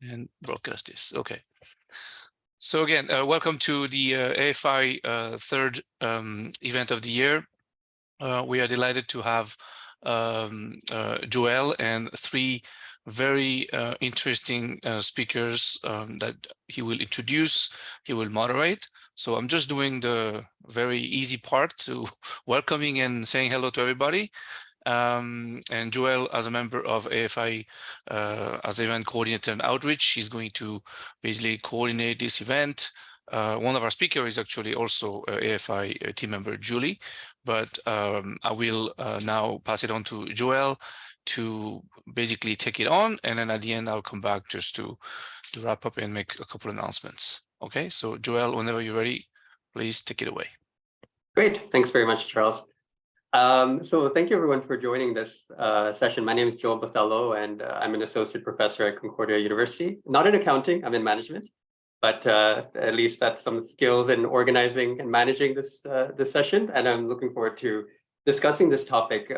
And broadcast this. Okay. So again, welcome to the AFI third event of the year. We are delighted to have Joel and three very interesting speakers that he will introduce, he will moderate. So I'm just doing the very easy part to welcoming and saying hello to everybody. And Joel, as a member of AFI, as event coordinator and outreach, she's going to basically coordinate this event. One of our speakers is actually also AFI team member, Julie, but I will now pass it on to Joel to basically take it on. And then at the end, I'll come back just to wrap up and make a couple of announcements. Okay, so Joel, whenever you're ready, please take it away. Great, thanks very much, Charles. So thank you everyone for joining this session. My name is Joel Bothello, and I'm an associate professor at Concordia University. Not in accounting, I'm in management, but at least that's some skills in organizing and managing this session. And I'm looking forward to discussing this topic.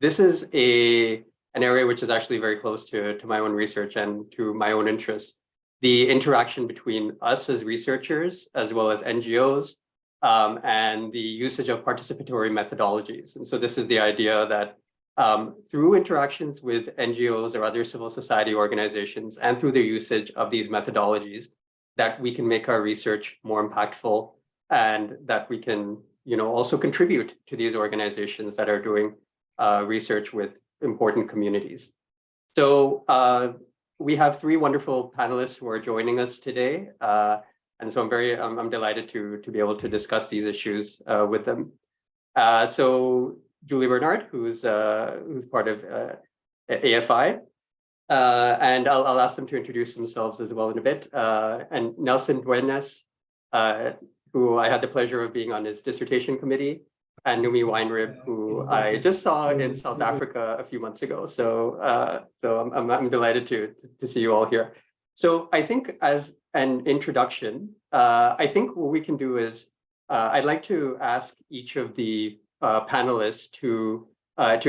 This is an area which is actually very close to my own research and to my own interests. The interaction between us as researchers, as well as NGOs, and the usage of participatory methodologies. And so this is the idea that through interactions with NGOs or other civil society organizations and through the usage of these methodologies, that we can make our research more impactful and that we can, also contribute to these organizations that are doing research with important communities. So we have three wonderful panelists who are joining us today. And so I'm delighted to be able to discuss these issues with them. So Julie Bernard, who's part of AFI, and I'll ask them to introduce themselves as well in a bit. And Nelson Dueñas, who I had the pleasure of being on his dissertation committee, and Noomi Weinryb, who I just saw in South Africa a few months ago. So I'm delighted to see you all here. So I think as an introduction, I think what we can do is I'd like to ask each of the panelists to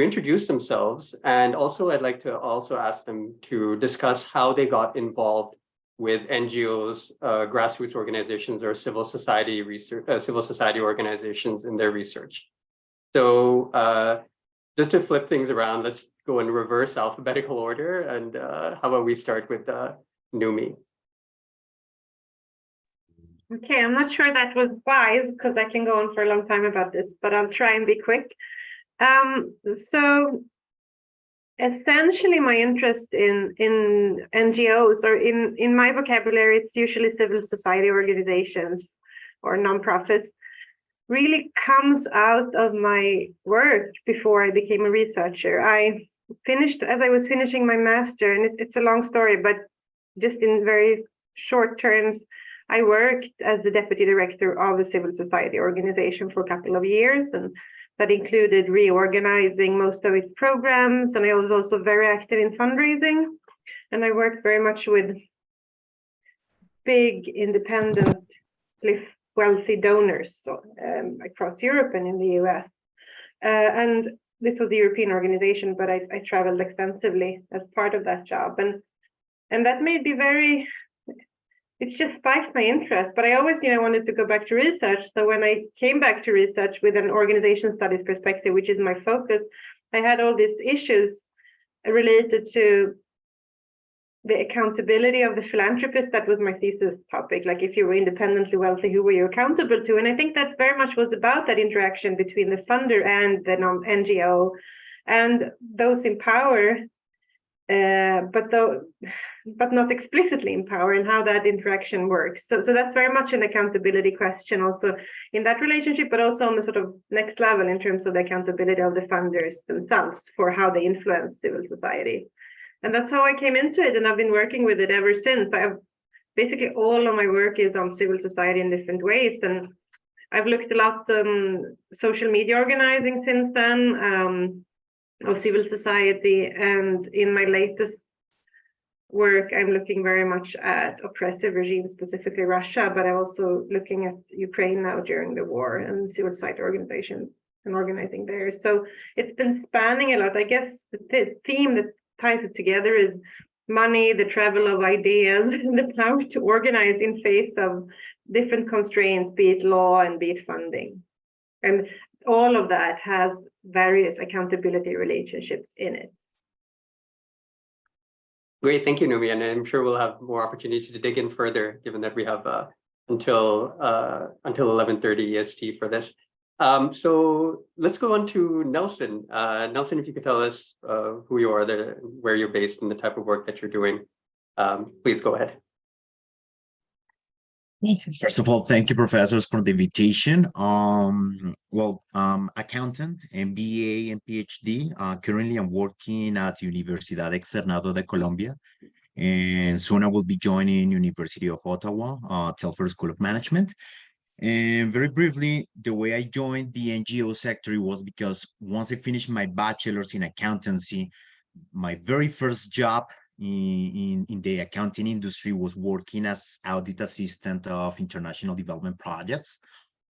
introduce themselves, and also I'd like to also ask them to discuss how they got involved with NGOs, grassroots organizations, or civil society organizations in their research. So just to flip things around, let's go in reverse alphabetical order, and how about we start with Noomi? Okay, I'm not sure that was wise because I can go on for a long time about this, but I'll try and be quick. So essentially my interest in NGOs, or in my vocabulary, it's usually civil society organizations or nonprofits, really comes out of my work before I became a researcher. As I was finishing my master, and it's a long story, but just in very short terms, I worked as the deputy director of a civil society organization for a couple of years, and that included reorganizing most of its programs. And I was also very active in fundraising, and I worked very much with big, independently wealthy donors across Europe and in the US. And this was the European organization, but I traveled extensively as part of that job. And that made me it just spiked my interest, but I always, wanted to go back to research. So when I came back to research with an organization studies perspective, which is my focus, I had all these issues related to the accountability of the philanthropist. That was my thesis topic. Like, if you were independently wealthy, who were you accountable to? And I think that very much was about that interaction between the funder and the NGO, and those in power, but not explicitly in power, and how that interaction works. So that's very much an accountability question also in that relationship, but also on the sort of next level in terms of the accountability of the funders themselves for how they influence civil society. And that's how I came into it, and I've been working with it ever since. Basically all of my work is on civil society in different ways, and I've looked a lot social media organizing since then, of civil society, and in my latest work I'm looking very much at oppressive regimes, specifically Russia, but I'm also looking at Ukraine now during the war and civil society organizations and organizing there. So it's been spanning a lot. I guess the theme that ties it together is money, the travel of ideas, the power to organize in face of different constraints, be it law and be it funding. And all of that has various accountability relationships in it. Great, thank you, Noomi, and I'm sure we'll have more opportunities to dig in further, given that we have until 11:30 EST for this. So let's go on to Nelson. Nelson, if you could tell us who you are, where you're based, and the type of work that you're doing, please go ahead. First of all, thank you, professors, for the invitation. Accountant, MBA and PhD. Currently, I'm working at Universidad Externado de Colombia, and soon I will be joining University of Ottawa, Telfair School of Management. And very briefly, the way I joined the NGO sector was because once I finished my bachelor's in accountancy, my very first job in the accounting industry was working as audit assistant of international development projects.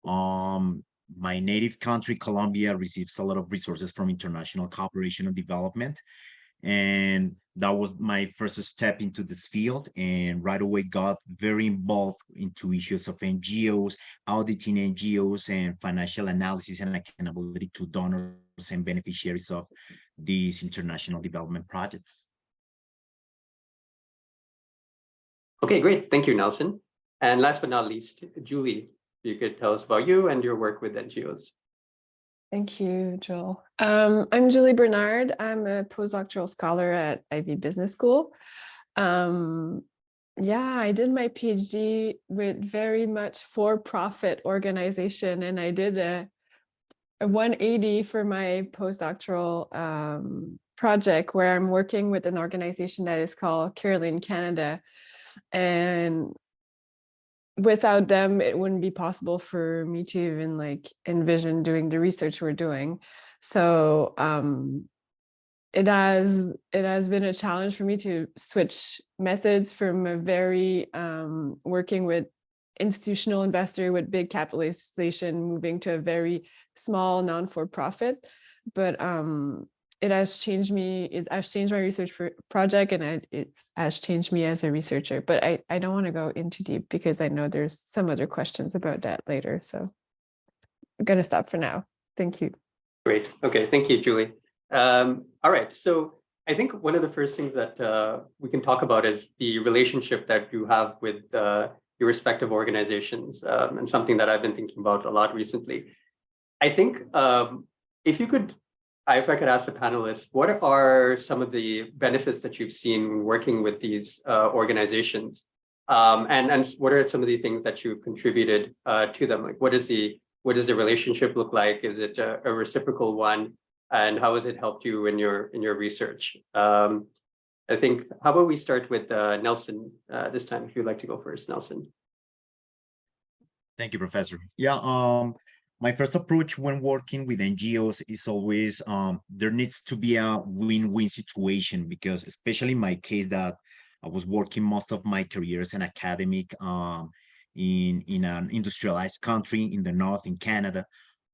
My native country, Colombia, receives a lot of resources from international cooperation and development. And that was my first step into this field, and right away got very involved into issues of NGOs, auditing NGOs, and financial analysis and accountability to donors and beneficiaries of these international development projects. Okay, great. Thank you, Nelson. And last but not least, Julie, you could tell us about you and your work with NGOs. Thank you, Joel. I'm Julie Bernard. I'm a postdoctoral scholar at Ivey Business School. I did my PhD with very much for-profit organization, and I did a 180 for my postdoctoral project where I'm working with an organization that is called Caroline Canada. And without them, it wouldn't be possible for me to even envision doing the research we're doing. So it has been a challenge for me to switch methods from a very working with institutional investor with big capitalization, moving to a very small non-for-profit. But it has changed me. It has changed my research project, and it has changed me as a researcher. But I don't want to go in too deep because I know there's some other questions about that later. So I'm going to stop for now. Thank you. Great. Okay. Thank you, Julie. All right. So I think one of the first things that we can talk about is the relationship that you have with your respective organizations, and something that I've been thinking about a lot recently. I think if I could ask the panelists, what are some of the benefits that you've seen working with these organizations? And what are some of the things that you've contributed to them? Like, what does the relationship look like? Is it a reciprocal one? And how has it helped you in your research? I think, how about we start with Nelson this time, if you'd like to go first, Nelson. Thank you, Professor. Yeah, my first approach when working with NGOs is always there needs to be a win-win situation, because especially in my case that I was working most of my career as an academic in an industrialized country in the north in Canada.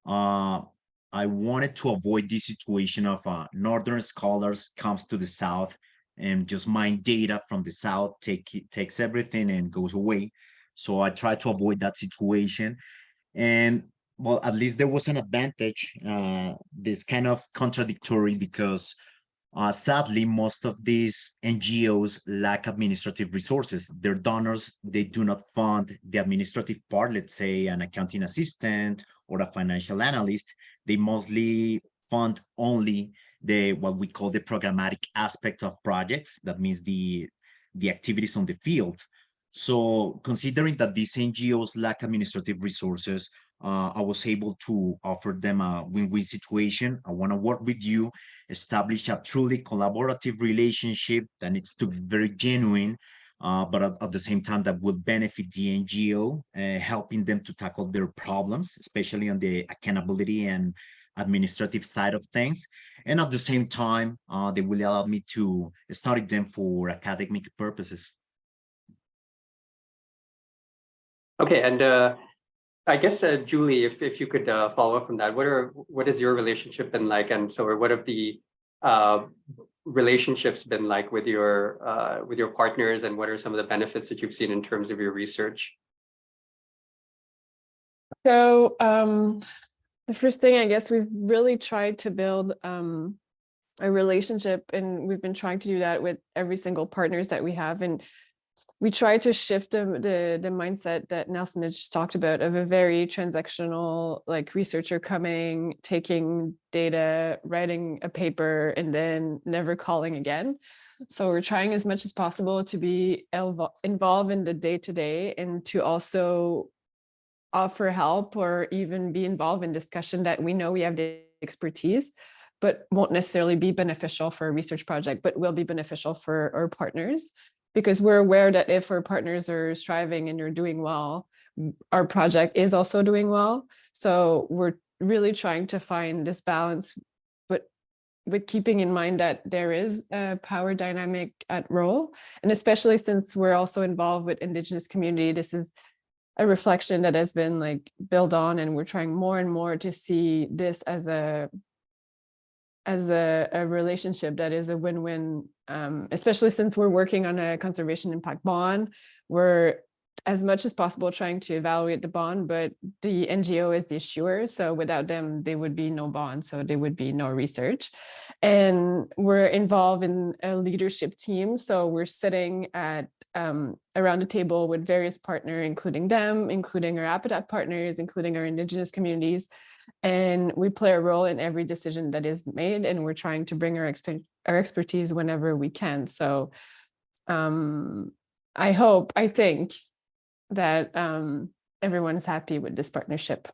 I wanted to avoid this situation of northern scholars comes to the south and just mine data from the south, takes everything and goes away. So I tried to avoid that situation. And well, at least there was an advantage, this kind of contradictory, because sadly, most of these NGOs lack administrative resources. Their donors, they do not fund the administrative part, let's say an accounting assistant or a financial analyst. They mostly fund only what we call the programmatic aspect of projects. That means the activities on the field. So considering that these NGOs lack administrative resources, I was able to offer them a win-win situation. I want to work with you, establish a truly collaborative relationship that needs to be very genuine, but at the same time that will benefit the NGO, helping them to tackle their problems, especially on the accountability and administrative side of things. And at the same time, they will allow me to study them for academic purposes. Okay, and I guess Julie, if you could follow up from that, what has your relationship been like, and so what have the relationships been like with your partners, and what are some of the benefits that you've seen in terms of your research? So the first thing, I guess, we've really tried to build a relationship, and we've been trying to do that with every single partners that we have. And we try to shift the mindset that Nelson has just talked about, of a very transactional, like, researcher coming, taking data, writing a paper, and then never calling again. So we're trying as much as possible to be involved in the day-to-day, and to also offer help or even be involved in discussion that we know we have the expertise, but won't necessarily be beneficial for a research project, but will be beneficial for our partners, because we're aware that if our partners are striving and you're doing well, our project is also doing well. So we're really trying to find this balance, but with keeping in mind that there is a power dynamic at role. And especially since we're also involved with Indigenous community, this is a reflection that has been, like, built on, and we're trying more and more to see this as a relationship that is a win-win, especially since we're working on a conservation impact bond. We're, as much as possible, trying to evaluate the bond, but the NGO is the issuer. So without them, there would be no bond. So there would be no research. And we're involved in a leadership team. So we're sitting at around the table with various partners, including them, including our Habitat partners, including our Indigenous communities. And we play a role in every decision that is made, and we're trying to bring our expertise whenever we can. So I think that everyone's happy with this partnership.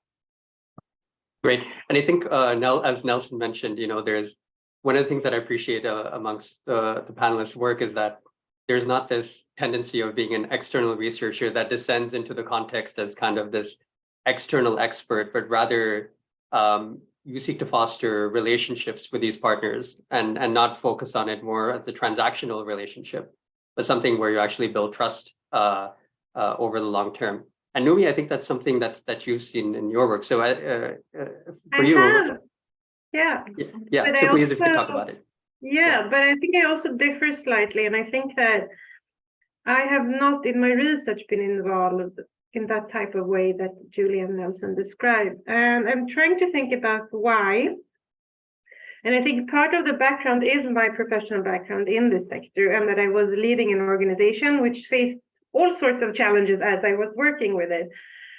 Great. And I think as Nelson mentioned, there's one of the things that I appreciate amongst the panelists' work is that there's not this tendency of being an external researcher that descends into the context as kind of this external expert, but rather you seek to foster relationships with these partners and not focus on it more as a transactional relationship, but something where you actually build trust over the long term. And Noomi, I think that's something that you've seen in your work. So for you, yeah. So please, if you could talk about it. Yeah, but I think I also differ slightly, and I think that I have not in my research been involved in that type of way that Julie and Nelson described. And I'm trying to think about why. And I think part of the background is my professional background in this sector, and that I was leading an organization which faced all sorts of challenges as I was working with it.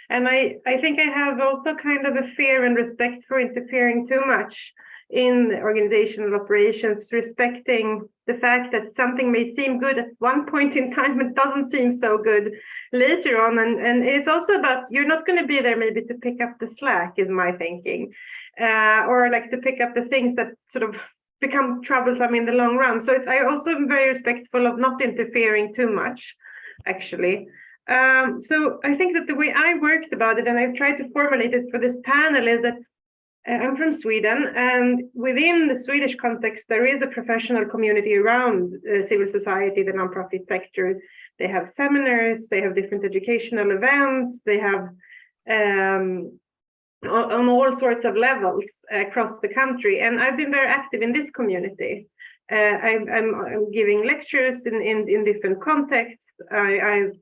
And I think I have also kind of a fear and respect for interfering too much in organizational operations, respecting the fact that something may seem good at one point in time, it doesn't seem so good later on. And it's also about, you're not going to be there maybe to pick up the slack, is my thinking, or like to pick up the things that sort of become troublesome in the long run. So I also am very respectful of not interfering too much, actually. So I think that the way I worked about it, and I've tried to formulate it for this panel, is that I'm from Sweden, and within the Swedish context, there is a professional community around civil society, the nonprofit sector. They have seminars, they have different educational events, they have on all sorts of levels across the country. And I've been very active in this community. I'm giving lectures in different contexts. I've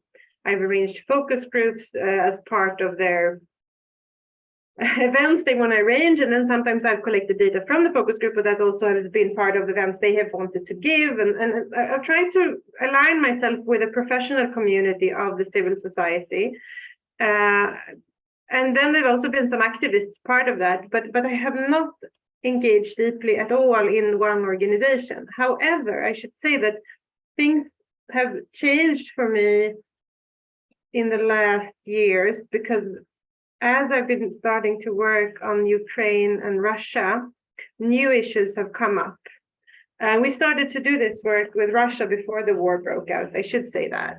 arranged focus groups as part of their events they want to arrange, and then sometimes I've collected data from the focus group, but that also has been part of events they have wanted to give. And I've tried to align myself with a professional community of the civil society. And then there've also been some activists part of that, but I have not engaged deeply at all in one organization. However, I should say that things have changed for me in the last years, because as I've been starting to work on Ukraine and Russia, new issues have come up. We started to do this work with Russia before the war broke out, I should say that.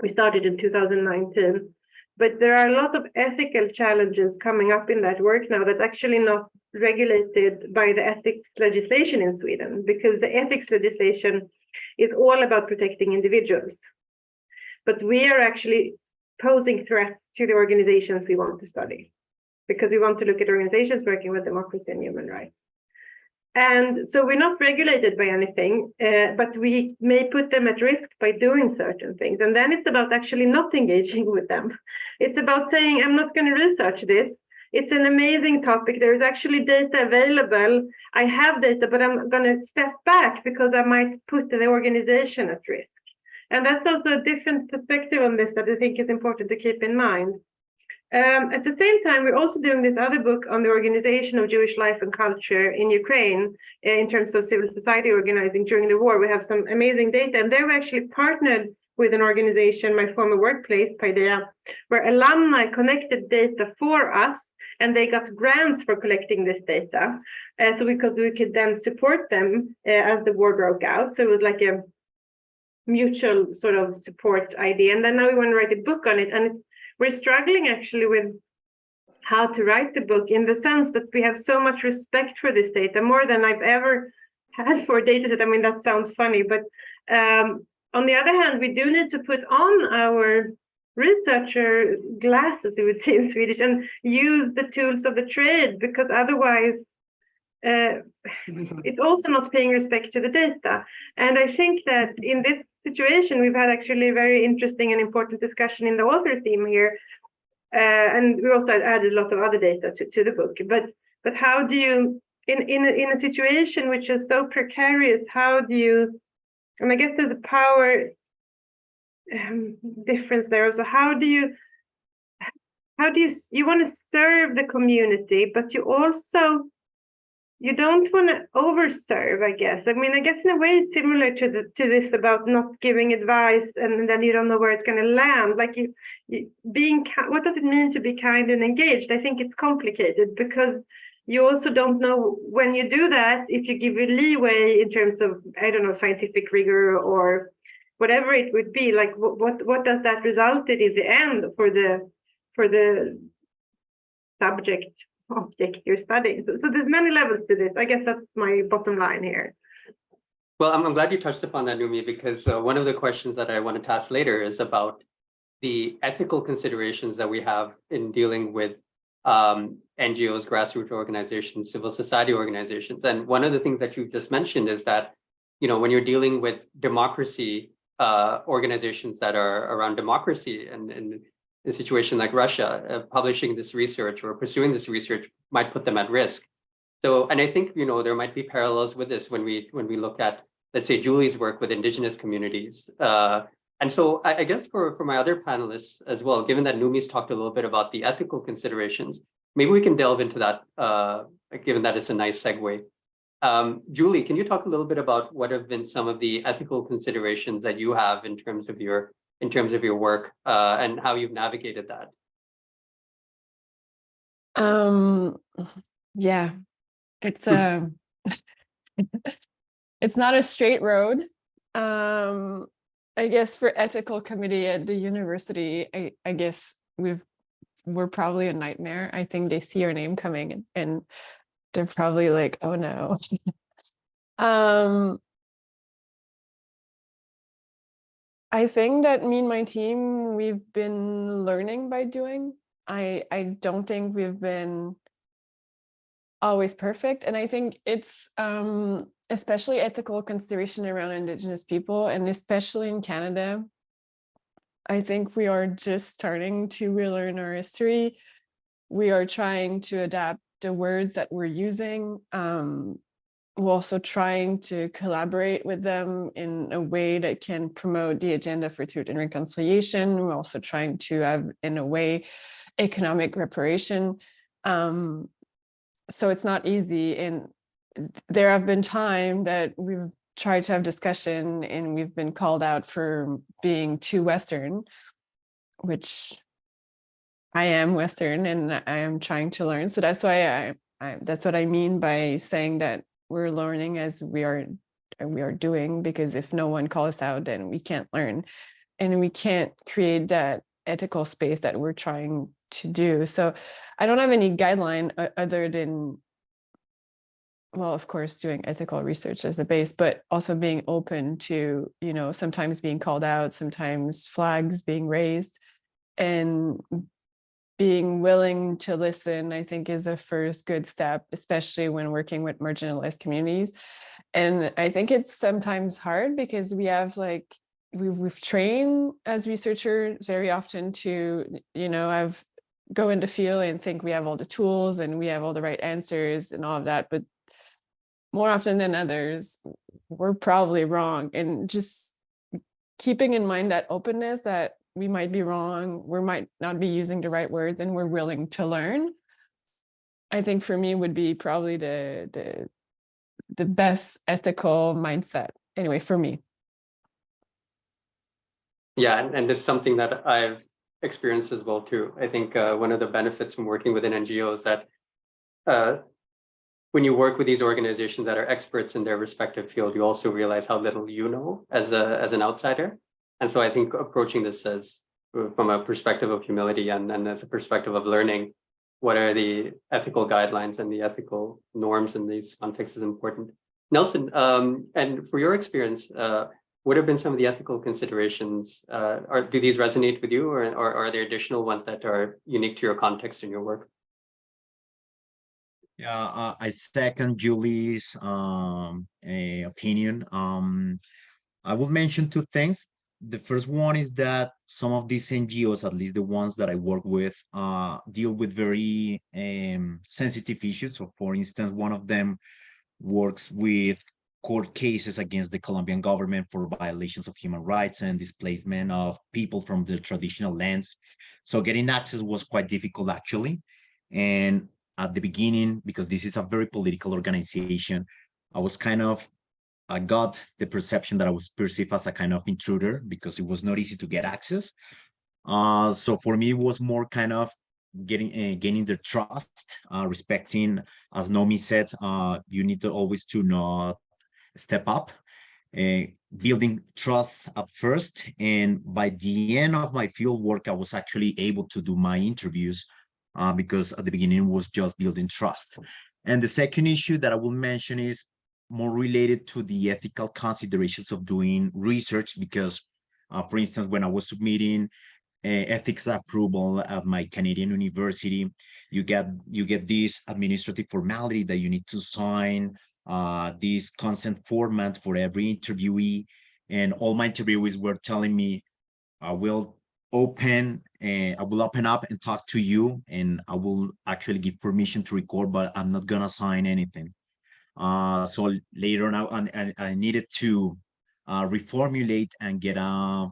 We started in 2019, but there are a lot of ethical challenges coming up in that work now that's actually not regulated by the ethics legislation in Sweden, because the ethics legislation is all about protecting individuals. But we are actually posing threats to the organizations we want to study, because we want to look at organizations working with democracy and human rights. And so we're not regulated by anything, but we may put them at risk by doing certain things. And then it's about actually not engaging with them. It's about saying, I'm not going to research this. It's an amazing topic. There is actually data available. I have data, but I'm going to step back because I might put the organization at risk. And that's also a different perspective on this that I think is important to keep in mind. At the same time, we're also doing this other book on the organization of Jewish life and culture in Ukraine in terms of civil society organizing during the war. We have some amazing data, and there we actually partnered with an organization, my former workplace, Paideia, where alumni connected data for us, and they got grants for collecting this data. So we could then support them as the war broke out. So it was like a mutual sort of support idea. And then now we want to write a book on it, and we're struggling actually with how to write the book, in the sense that we have so much respect for this data, more than I've ever had for data set. I mean, that sounds funny, but on the other hand, we do need to put on our researcher glasses, it would say in Swedish, and use the tools of the trade, because otherwise it's also not paying respect to the data. And I think that in this situation, we've had actually a very interesting and important discussion in the author team here. And we also added a lot of other data to the book. But how do you, in a situation which is so precarious, how do you, and I guess there's a power difference there. So how do you want to serve the community, but you don't want to overserve, I guess. I mean, I guess in a way it's similar to this about not giving advice and then you don't know where it's going to land. Like what does it mean to be kind and engaged? I think it's complicated, because you also don't know when you do that, if you give it leeway in terms of, I don't know, scientific rigor or whatever it would be. Like what does that result in the end for the subject object you're studying? So there's many levels to this. I guess that's my bottom line here. Well, I'm glad you touched upon that, Noomi, because one of the questions that I wanted to ask later is about the ethical considerations that we have in dealing with NGOs, grassroots organizations, civil society organizations. And one of the things that you just mentioned is that, when you're dealing with democracy, organizations that are around democracy, and in a situation like Russia, publishing this research or pursuing this research might put them at risk. So, and I think, there might be parallels with this when we look at, let's say, Julie's work with indigenous communities. And so I guess for my other panelists as well, given that Noomi's talked a little bit about the ethical considerations, maybe we can delve into that, given that it's a nice segue. Julie, can you talk a little bit about what have been some of the ethical considerations that you have in terms of your work and how you've navigated that? Yeah, it's it's not a straight road. I guess for ethical committee at the university, I guess we're probably a nightmare. I think they see our name coming and they're probably like, oh no. I think that me and my team, we've been learning by doing. I don't think we've been always perfect. And I think it's especially ethical consideration around Indigenous people, and especially in Canada. I think we are just starting to relearn our history. We are trying to adapt the words that we're using. We're also trying to collaborate with them in a way that can promote the agenda for truth and reconciliation. We're also trying to have, in a way, economic reparation. So it's not easy. And there have been times that we've tried to have discussion and we've been called out for being too Western, which I am Western and I am trying to learn. So that's why that's what I mean by saying that we're learning as we are doing, because if no one calls us out, then we can't learn and we can't create that ethical space that we're trying to do. So I don't have any guideline other than, well, of course, doing ethical research as a base, but also being open to, sometimes being called out, sometimes flags being raised. And being willing to listen, I think, is a first good step, especially when working with marginalized communities. And I think it's sometimes hard because we have like, we've trained as researchers very often to, go into field and think we have all the tools and we have all the right answers and all of that. But more often than others, we're probably wrong. And just keeping in mind that openness, that we might be wrong, we might not be using the right words, and we're willing to learn, I think for me would be probably the best ethical mindset. Anyway, for me. Yeah, and this is something that I've experienced as well too. I think one of the benefits from working within NGOs that when you work with these organizations that are experts in their respective field, you also realize how little you know as an outsider. And so I think approaching this as from a perspective of humility and as a perspective of learning, what are the ethical guidelines and the ethical norms in these contexts is important. Nelson, and for your experience, what have been some of the ethical considerations? Do these resonate with you, or are there additional ones that are unique to your context and your work? Yeah, I second Julie's opinion. I will mention two things. The first one is that some of these NGOs, at least the ones that I work with, deal with very sensitive issues. So for instance, one of them works with court cases against the Colombian government for violations of human rights and displacement of people from the traditional lands. So getting access was quite difficult, actually. And at the beginning, because this is a very political organization, I got the perception that I was perceived as a kind of intruder because it was not easy to get access. So for me, it was more kind of gaining their trust, respecting, as Noomi said, you need to always to not step up, building trust at first. And by the end of my field work, I was actually able to do my interviews because at the beginning it was just building trust. And the second issue that I will mention is more related to the ethical considerations of doing research, because for instance, when I was submitting ethics approval at my Canadian university, you get this administrative formality that you need to sign this consent format for every interviewee. And all my interviewees were telling me, I will open up and talk to you, and I will actually give permission to record, but I'm not gonna sign anything. So later on, I needed to reformulate and get a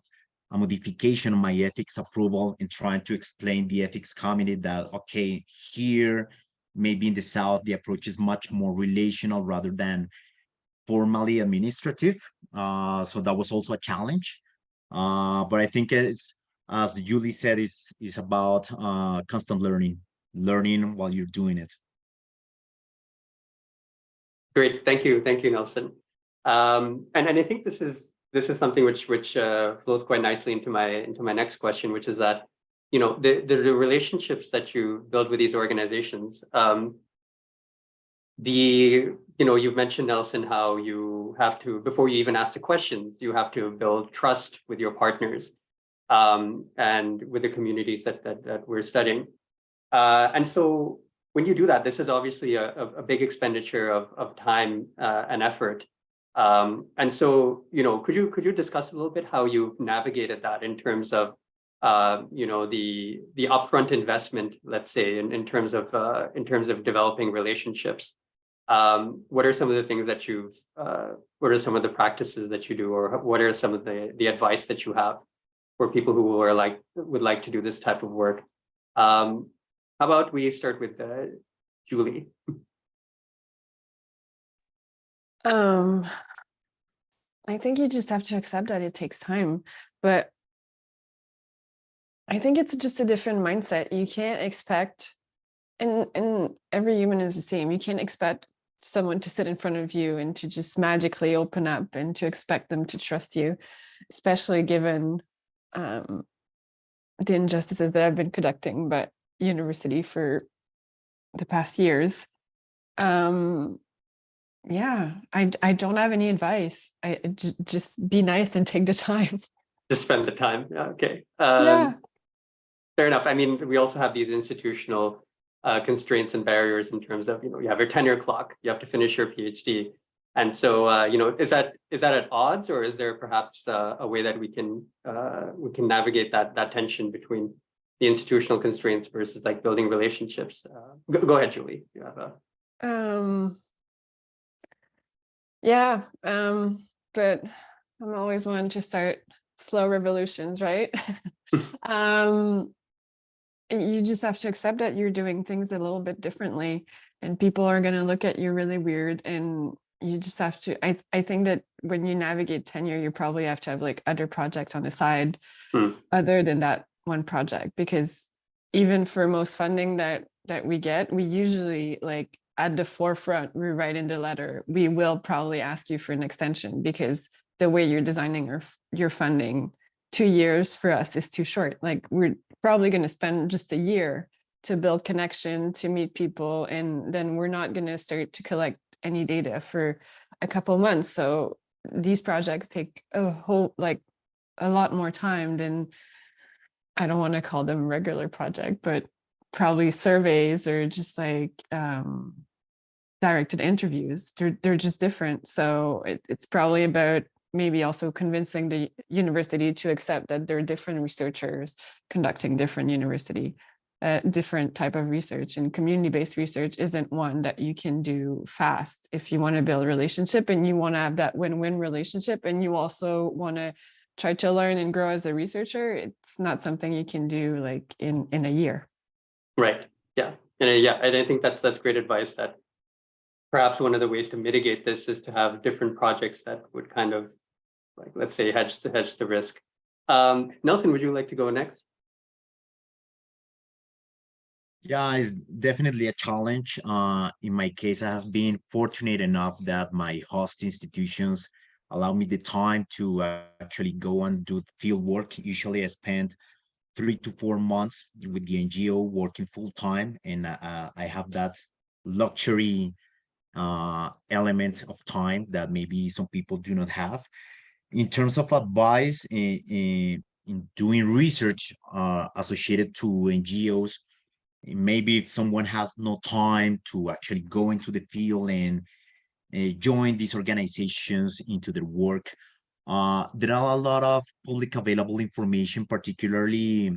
modification of my ethics approval, and trying to explain the ethics committee that, okay, here, maybe in the South, the approach is much more relational rather than formally administrative. So that was also a challenge. But I think it's, as Julie said, is about constant learning while you're doing it. Great, thank you, Nelson. And I think this is something which flows quite nicely into my next question, which is that, the relationships that you build with these organizations. You've mentioned, Nelson, how you have to, before you even ask the questions, you have to build trust with your partners and with the communities that we're studying. And so when you do that, this is obviously a big expenditure of time and effort. And so, could you discuss a little bit how you navigated that in terms of, the upfront investment, let's say, in terms of developing relationships? What are some of the things that what are some of the practices that you do, or what are some of the advice that you have for people who would like to do this type of work? How about we start with Julie? I think you just have to accept that it takes time, but I think it's just a different mindset. You can't expect, and every human is the same. You can't expect someone to sit in front of you and to just magically open up and to expect them to trust you, especially given the injustices that I've been conducting but university for the past years. Yeah, I don't have any advice. I just be nice and take the time. Just spend the time. Okay. Yeah. Fair enough. I mean, we also have these institutional constraints and barriers in terms of, you have your tenure clock, you have to finish your PhD. And so, is that at odds, or is there perhaps a way that we can navigate that tension between the institutional constraints versus like building relationships? Go ahead, Julie. You have yeah, but I'm always one to start slow revolutions, right? You just have to accept that you're doing things a little bit differently, and people are going to look at you really weird, and you just have to, I think that when you navigate tenure, you probably have to have like other projects on the side other than that one project, because even for most funding that we get, we usually like at the forefront, we write in the letter, we will probably ask you for an extension, because the way you're designing your funding, 2 years for us is too short. Like we're probably going to spend just a year to build connection, to meet people, and then we're not going to start to collect any data for a couple months. So these projects take a lot more time than, I don't want to call them regular project, but probably surveys or just like directed interviews. They're just different. So it's probably about maybe also convincing the university to accept that there are different researchers conducting different type of research, and community-based research isn't one that you can do fast. If you want to build a relationship and you want to have that win-win relationship, and you also want to try to learn and grow as a researcher, it's not something you can do like in a year. Right. Yeah. And I think that's great advice, that perhaps one of the ways to mitigate this is to have different projects that would kind of, like, let's say, hedge the risk. Nelson, would you like to go next? Yeah, it's definitely a challenge. In my case, I have been fortunate enough that my host institutions allow me the time to actually go and do field work. Usually I spend 3 to 4 months with the NGO working full time, and I have that luxury element of time that maybe some people do not have. In terms of advice in doing research associated to NGOs, maybe if someone has no time to actually go into the field and join these organizations into their work, there are a lot of public available information, particularly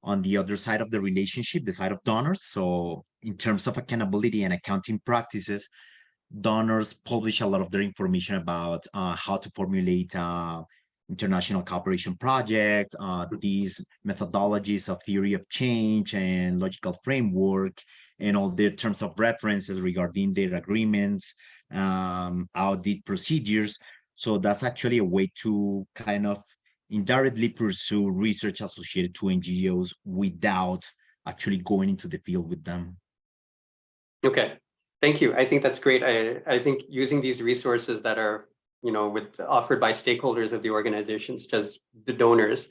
on the other side of the relationship, the side of donors. So in terms of accountability and accounting practices, donors publish a lot of their information about how to formulate international cooperation project, these methodologies of theory of change and logical framework, and all the terms of references regarding their agreements, audit procedures. So that's actually a way to kind of indirectly pursue research associated to NGOs without actually going into the field with them. Okay, thank you. I think that's great. I think using these resources that are, offered by stakeholders of the organizations, just the donors,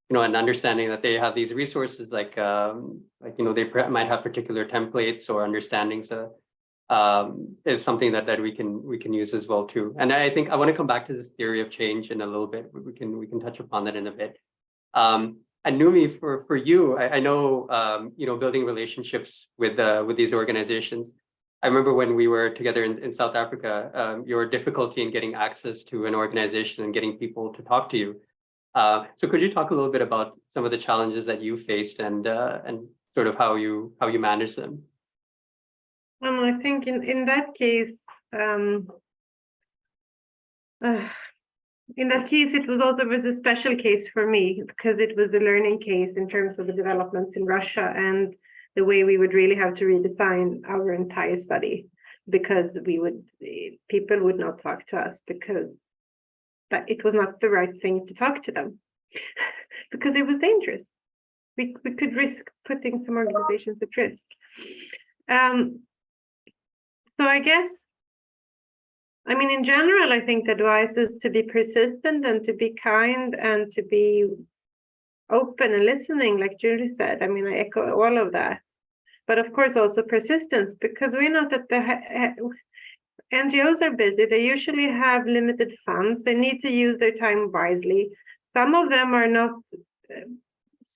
and understanding that they have these resources, they might have particular templates or understandings, is something that we can use as well too. And I think I want to come back to this theory of change in a little bit. We can touch upon that in a bit. And Noomi, for you, I know building relationships with these organizations. I remember when we were together in South Africa, your difficulty in getting access to an organization and getting people to talk to you. So could you talk a little bit about some of the challenges that you faced and sort of how you managed them? I think in that case, it was a special case for me, because it was a learning case in terms of the developments in Russia and the way we would really have to redesign our entire study, because people would not talk to us because that it was not the right thing to talk to them because it was dangerous. We could risk putting some organizations at risk. So I guess, in general, I think the advice is to be persistent and to be kind and to be open and listening, like Julie said. I echo all of that. But of course, also persistence, because we're not at the NGOs are busy. They usually have limited funds. They need to use their time wisely. Some of them are not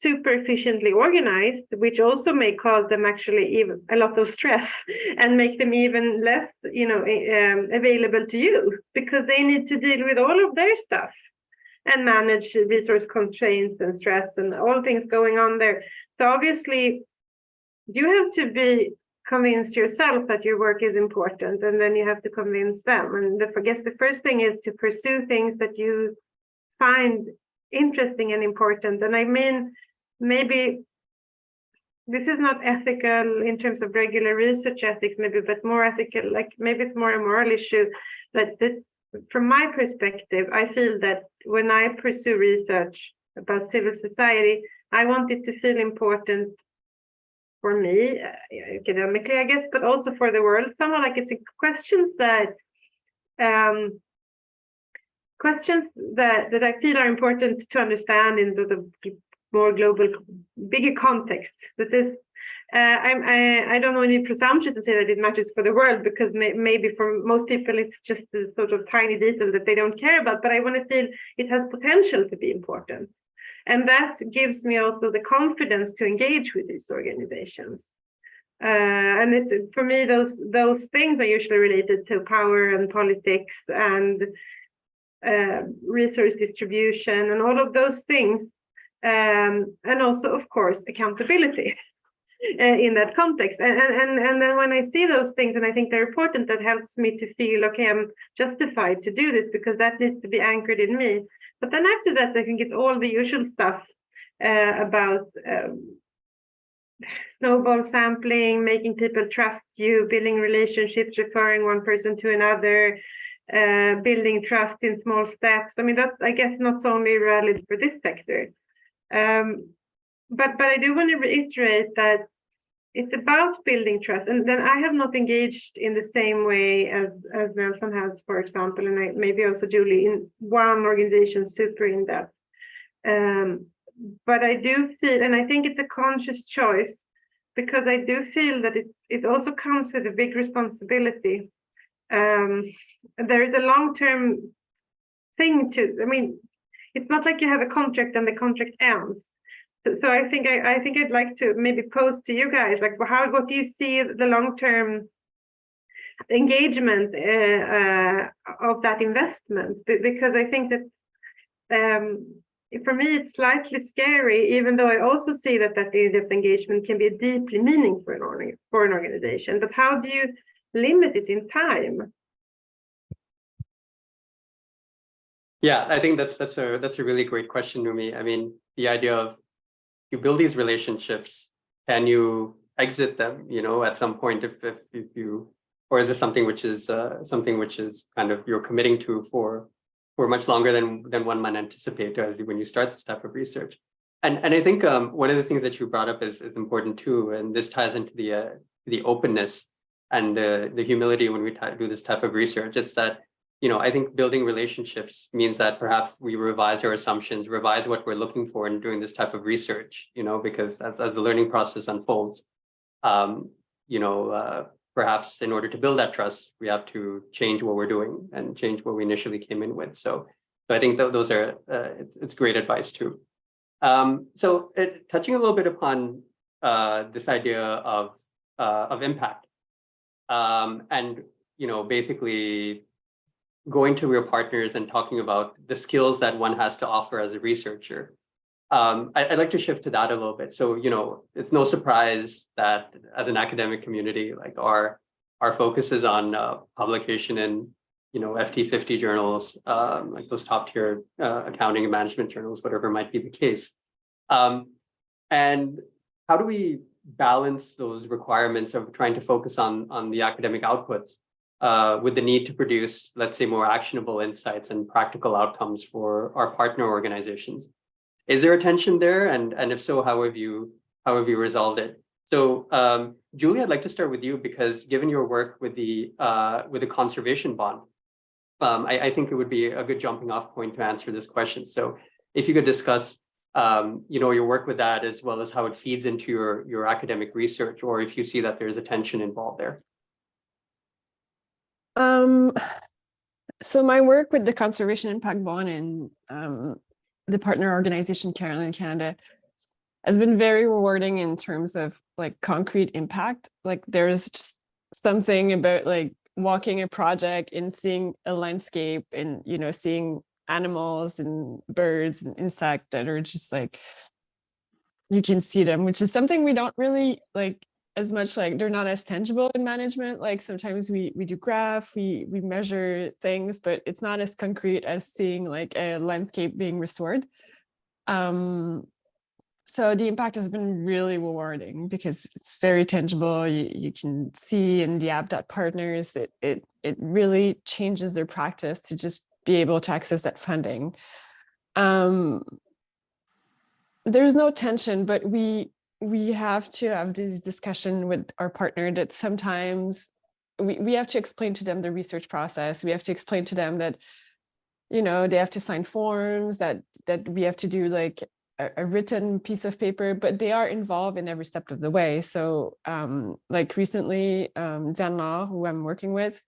super efficiently organized, which also may cause them actually even a lot of stress and make them even less, available to you, because they need to deal with all of their stuff and manage resource constraints and stress and all things going on there. So obviously, you have to be convinced yourself that your work is important, and then you have to convince them. And I guess the first thing is to pursue things that you find interesting and important. And I mean, maybe this is not ethical in terms of regular research ethics, maybe, but more ethical, like maybe it's more a moral issue. That this, from my perspective, I feel that when I pursue research about civil society, I want it to feel important for me, academically, I guess, but also for the world. Somehow, like, it's questions that I feel are important to understand in the more global, bigger context. That is, I don't know any presumption to say that it matters for the world, because maybe for most people it's just a sort of tiny detail that they don't care about. But I want to feel it has potential to be important. And that gives me also the confidence to engage with these organizations. And it's, for me, those things are usually related to power and politics and resource distribution and all of those things. And also, of course, accountability in that context. And then when I see those things, and I think they're important, that helps me to feel, okay, I'm justified to do this, because that needs to be anchored in me. But then after that, I think it's all the usual stuff about snowball sampling, making people trust you, building relationships, referring one person to another, building trust in small steps. I mean, that's, I guess, not only valid for this sector. But I do want to reiterate that it's about building trust. And then I have not engaged in the same way as Nelson has, for example, and maybe also Julie, in one organization super in depth. But I do feel, and I think it's a conscious choice, because I do feel that it also comes with a big responsibility. There is a long-term thing to, I mean, it's not like you have a contract and the contract ends. So I think I'd like to maybe pose to you guys, like, what do you see the long-term engagement of that investment? Because I think that for me it's slightly scary, even though I also see that engagement can be deeply meaningful for an organization. But how do you limit it in time? Yeah, I think that's a really great question, Noomi. I mean, the idea of, you build these relationships, can you exit them, at some point, if you, or is this something which is kind of you're committing to for much longer than one might anticipate when you start this type of research? And I think one of the things that you brought up is important too, and this ties into the openness and the humility when we do this type of research. It's that, I think building relationships means that perhaps we revise our assumptions, revise what we're looking for in doing this type of research, because as the learning process unfolds, perhaps in order to build that trust, we have to change what we're doing and change what we initially came in with. So I think those are, it's great advice too. So touching a little bit upon this idea of impact, and, basically going to real partners and talking about the skills that one has to offer as a researcher. I'd like to shift to that a little bit. So, it's no surprise that as an academic community, like our focus is on publication in, FT 50 journals, like those top tier accounting and management journals, whatever might be the case. And how do we balance those requirements of trying to focus on the academic outputs with the need to produce, let's say, more actionable insights and practical outcomes for our partner organizations? Is there a tension there? And if so, how have you resolved it? So, Julie, I'd like to start with you, because given your work with the conservation bond, I think it would be a good jumping off point to answer this question. So if you could discuss your work with that, as well as how it feeds into your academic research, or if you see that there's a tension involved there. So my work with the Conservation Impact Bond and the partner organization Carolyn Canada has been very rewarding in terms of like concrete impact. Like there's just something about like walking a project and seeing a landscape and, you know, seeing animals and birds and insects that are just like, you can see them, which is something we don't really like as much, like they're not as tangible in management. Like sometimes we do graph, we measure things, but it's not as concrete as seeing like a landscape being restored. So the impact has been really rewarding because it's very tangible. You can see in the app partners, it really changes their practice to just be able to access that funding. There's no tension, but we have to have this discussion with our partner that sometimes we have to explain to them the research process. We have to explain to them that, you know, they have to sign forms, that we have to do like a written piece of paper, but they are involved in every step of the way. So like recently, Diana, who I'm working with,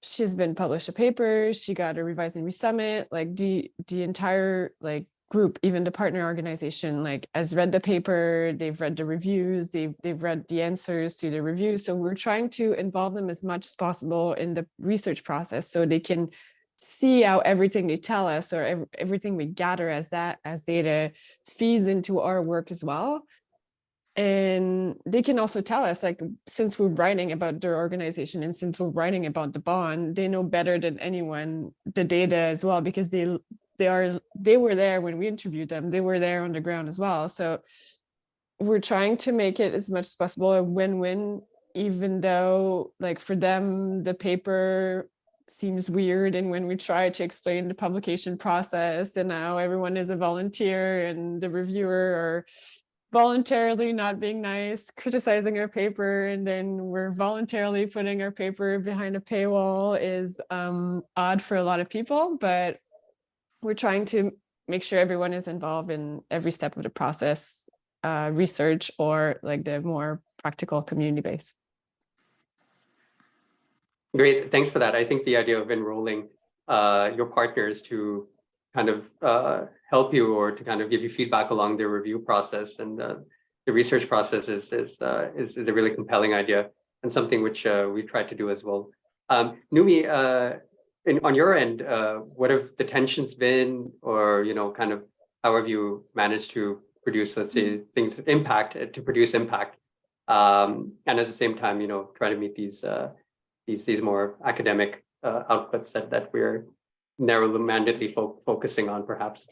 she's been published a paper, she got a Revise and Resummit, like the entire like group, even the partner organization, like has read the paper, they've read the reviews, they've read the answers to the reviews. So we're trying to involve them as much as possible in the research process so they can see how everything they tell us or everything we gather as data feeds into our work as well. And they can also tell us, like, since we're writing about their organization and since we're writing about the bond, they know better than anyone the data as well, because they were there when we interviewed them. They were there on the ground as well. So we're trying to make it as much as possible a win-win, even though like for them, the paper seems weird. And when we try to explain the publication process and now everyone is a volunteer and the reviewer are voluntarily not being nice, criticizing our paper, and then we're voluntarily putting our paper behind a paywall is odd for a lot of people, but we're trying to make sure everyone is involved in every step of the process, research or like the more practical community base. Great, thanks for that. I think the idea of enrolling your partners to kind of help you or to kind of give you feedback along the review process and the research process is a really compelling idea and something which we try to do as well. Noomi, on your end, what have the tensions been, or kind of how have you managed to produce, let's say, things to produce impact, and at the same time, try to meet these more academic outputs that we're narrow-mindedly focusing on, perhaps?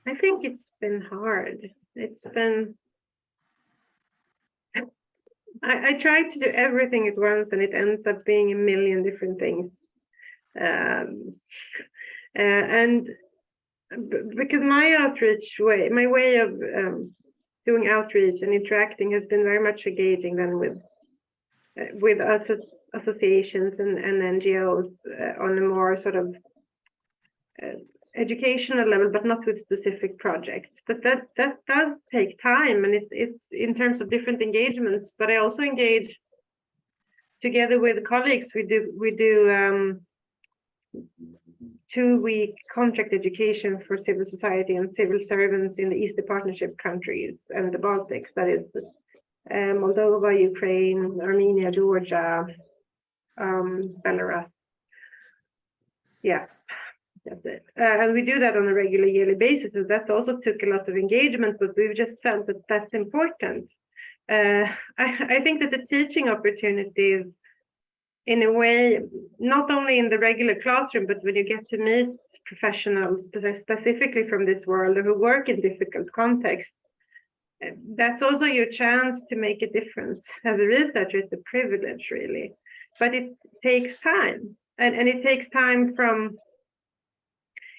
I think it's been hard. It's been, I tried to do everything at once and it ends up being a million different things. And because my way of doing outreach and interacting has been very much engaging then with us associations and NGOs on a more sort of educational level, but not with specific projects. But that does take time, and it's in terms of different engagements. But I also engage together with colleagues. We do 2-week contract education for civil society and civil servants in the Eastern Partnership countries and the Baltics. That is Moldova, Ukraine, Armenia, Georgia, Belarus. Yeah, that's it. And we do that on a regular yearly basis. And that also took a lot of engagement, but we've just felt that that's important. I think that the teaching opportunities, in a way, not only in the regular classroom, but when you get to meet professionals specifically from this world who work in difficult contexts, that's also your chance to make a difference. As a researcher, it's a privilege, really. But it takes time, and it takes time from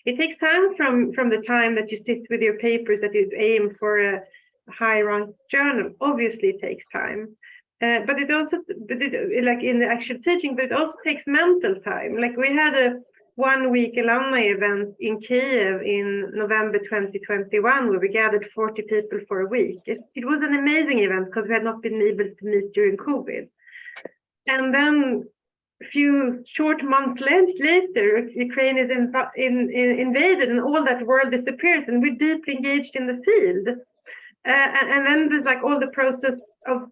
the time that you sit with your papers that you aim for a high-ranked journal. Obviously, it takes time, but it also, like in the actual teaching, but it also takes mental time. Like we had a 1-week alumni event in Kiev in November 2021, where we gathered 40 people for a week. It was an amazing event because we had not been able to meet during COVID. And then a few short months later, Ukraine is invaded and all that world disappears, and we're deeply engaged in the field. And then there's like all the process of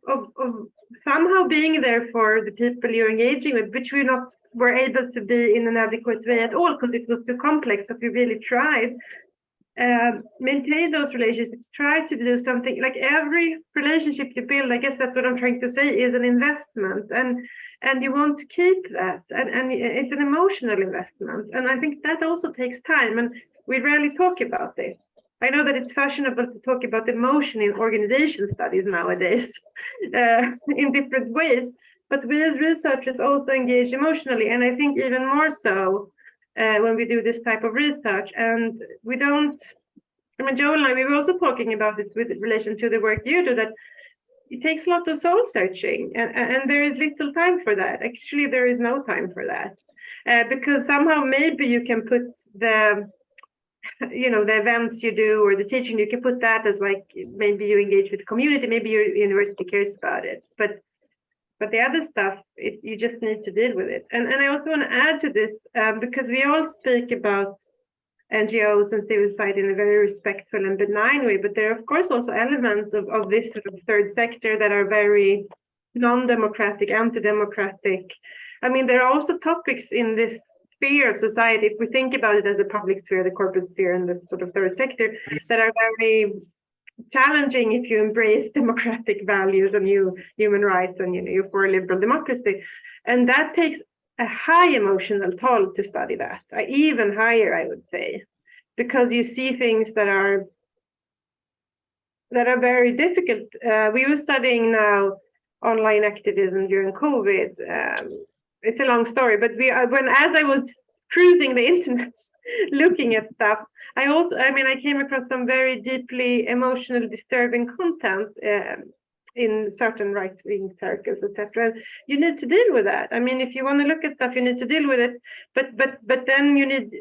somehow being there for the people you're engaging with, which we not were able to be in an adequate way at all because it was too complex, but we really tried. Maintain those relationships, try to do something. Like every relationship you build, I guess that's what I'm trying to say, is an investment, and you want to keep that, and it's an emotional investment, and I think that also takes time, and we rarely talk about this. I know that it's fashionable to talk about emotion in organization studies nowadays in different ways, but we as researchers also engage emotionally, and I think even more so when we do this type of research. And we don't, I mean, Joel and I, we were also talking about it with relation to the work you do, that it takes a lot of soul searching, and there is little time for that. Actually, there is no time for that, because somehow maybe you can put the, you know, the events you do or the teaching, you can put that as like, maybe you engage with the community, maybe your university cares about it, but the other stuff, you just need to deal with it. And I also want to add to this, because we all speak about NGOs and civil society in a very respectful and benign way, but there are of course also elements of this sort of third sector that are very non-democratic, anti-democratic. I mean, there are also topics in this sphere of society, if we think about it as a public sphere, the corporate sphere, and the sort of third sector, that are very challenging if you embrace democratic values and human rights and, you know, you're for liberal democracy. And that takes a high emotional toll to study that, even higher, I would say, because you see things that are very difficult. We were studying now online activism during COVID. It's a long story, but as I was cruising the internet, looking at stuff, I came across some very deeply emotional, disturbing content in certain right-wing circles, etc. You need to deal with that. I mean, if you want to look at stuff, you need to deal with it. But then you need,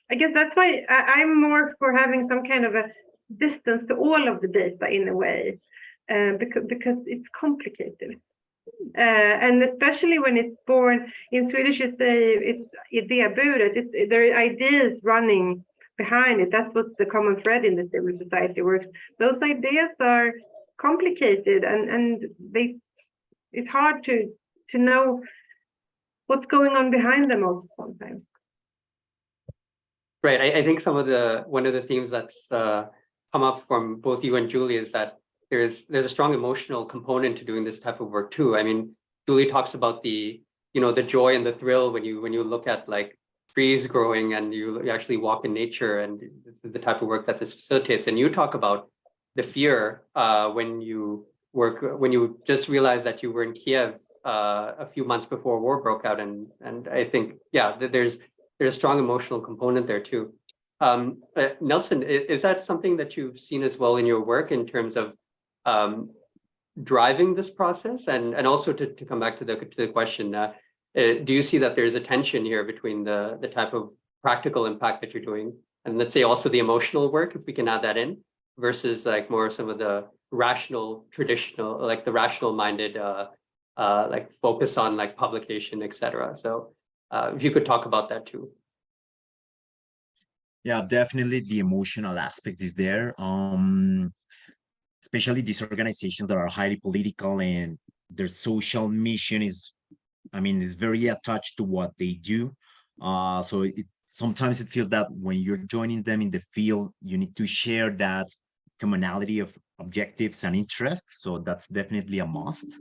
I guess that's why I'm more for having some kind of a distance to all of the data in a way, because it's complicated. And especially when it's born, in Swedish you say it's idéburet, there are ideas running behind it. That's what's the common thread in the civil society work. Those ideas are complicated, and it's hard to know what's going on behind them also sometimes. Right. I think one of the themes that's come up from both you and Julie is that there's a strong emotional component to doing this type of work too. I mean, Julie talks about the joy and the thrill when you look at like trees growing and you actually walk in nature, and this is the type of work that this facilitates. And you talk about the fear when you just realized that you were in Kiev a few months before war broke out, and I think there's a strong emotional component there too. Nelson, is that something that you've seen as well in your work in terms of driving this process? And also to come back to the question, do you see that there's a tension here between the type of practical impact that you're doing, and let's say also the emotional work, if we can add that in, versus like more some of the rational, traditional, like the rational minded, like focus on like publication, etc. So if you could talk about that too. Yeah, definitely the emotional aspect is there. Especially these organizations that are highly political, and their social mission is very attached to what they do. So sometimes it feels that when you're joining them in the field, you need to share that commonality of objectives and interests. So that's definitely a must.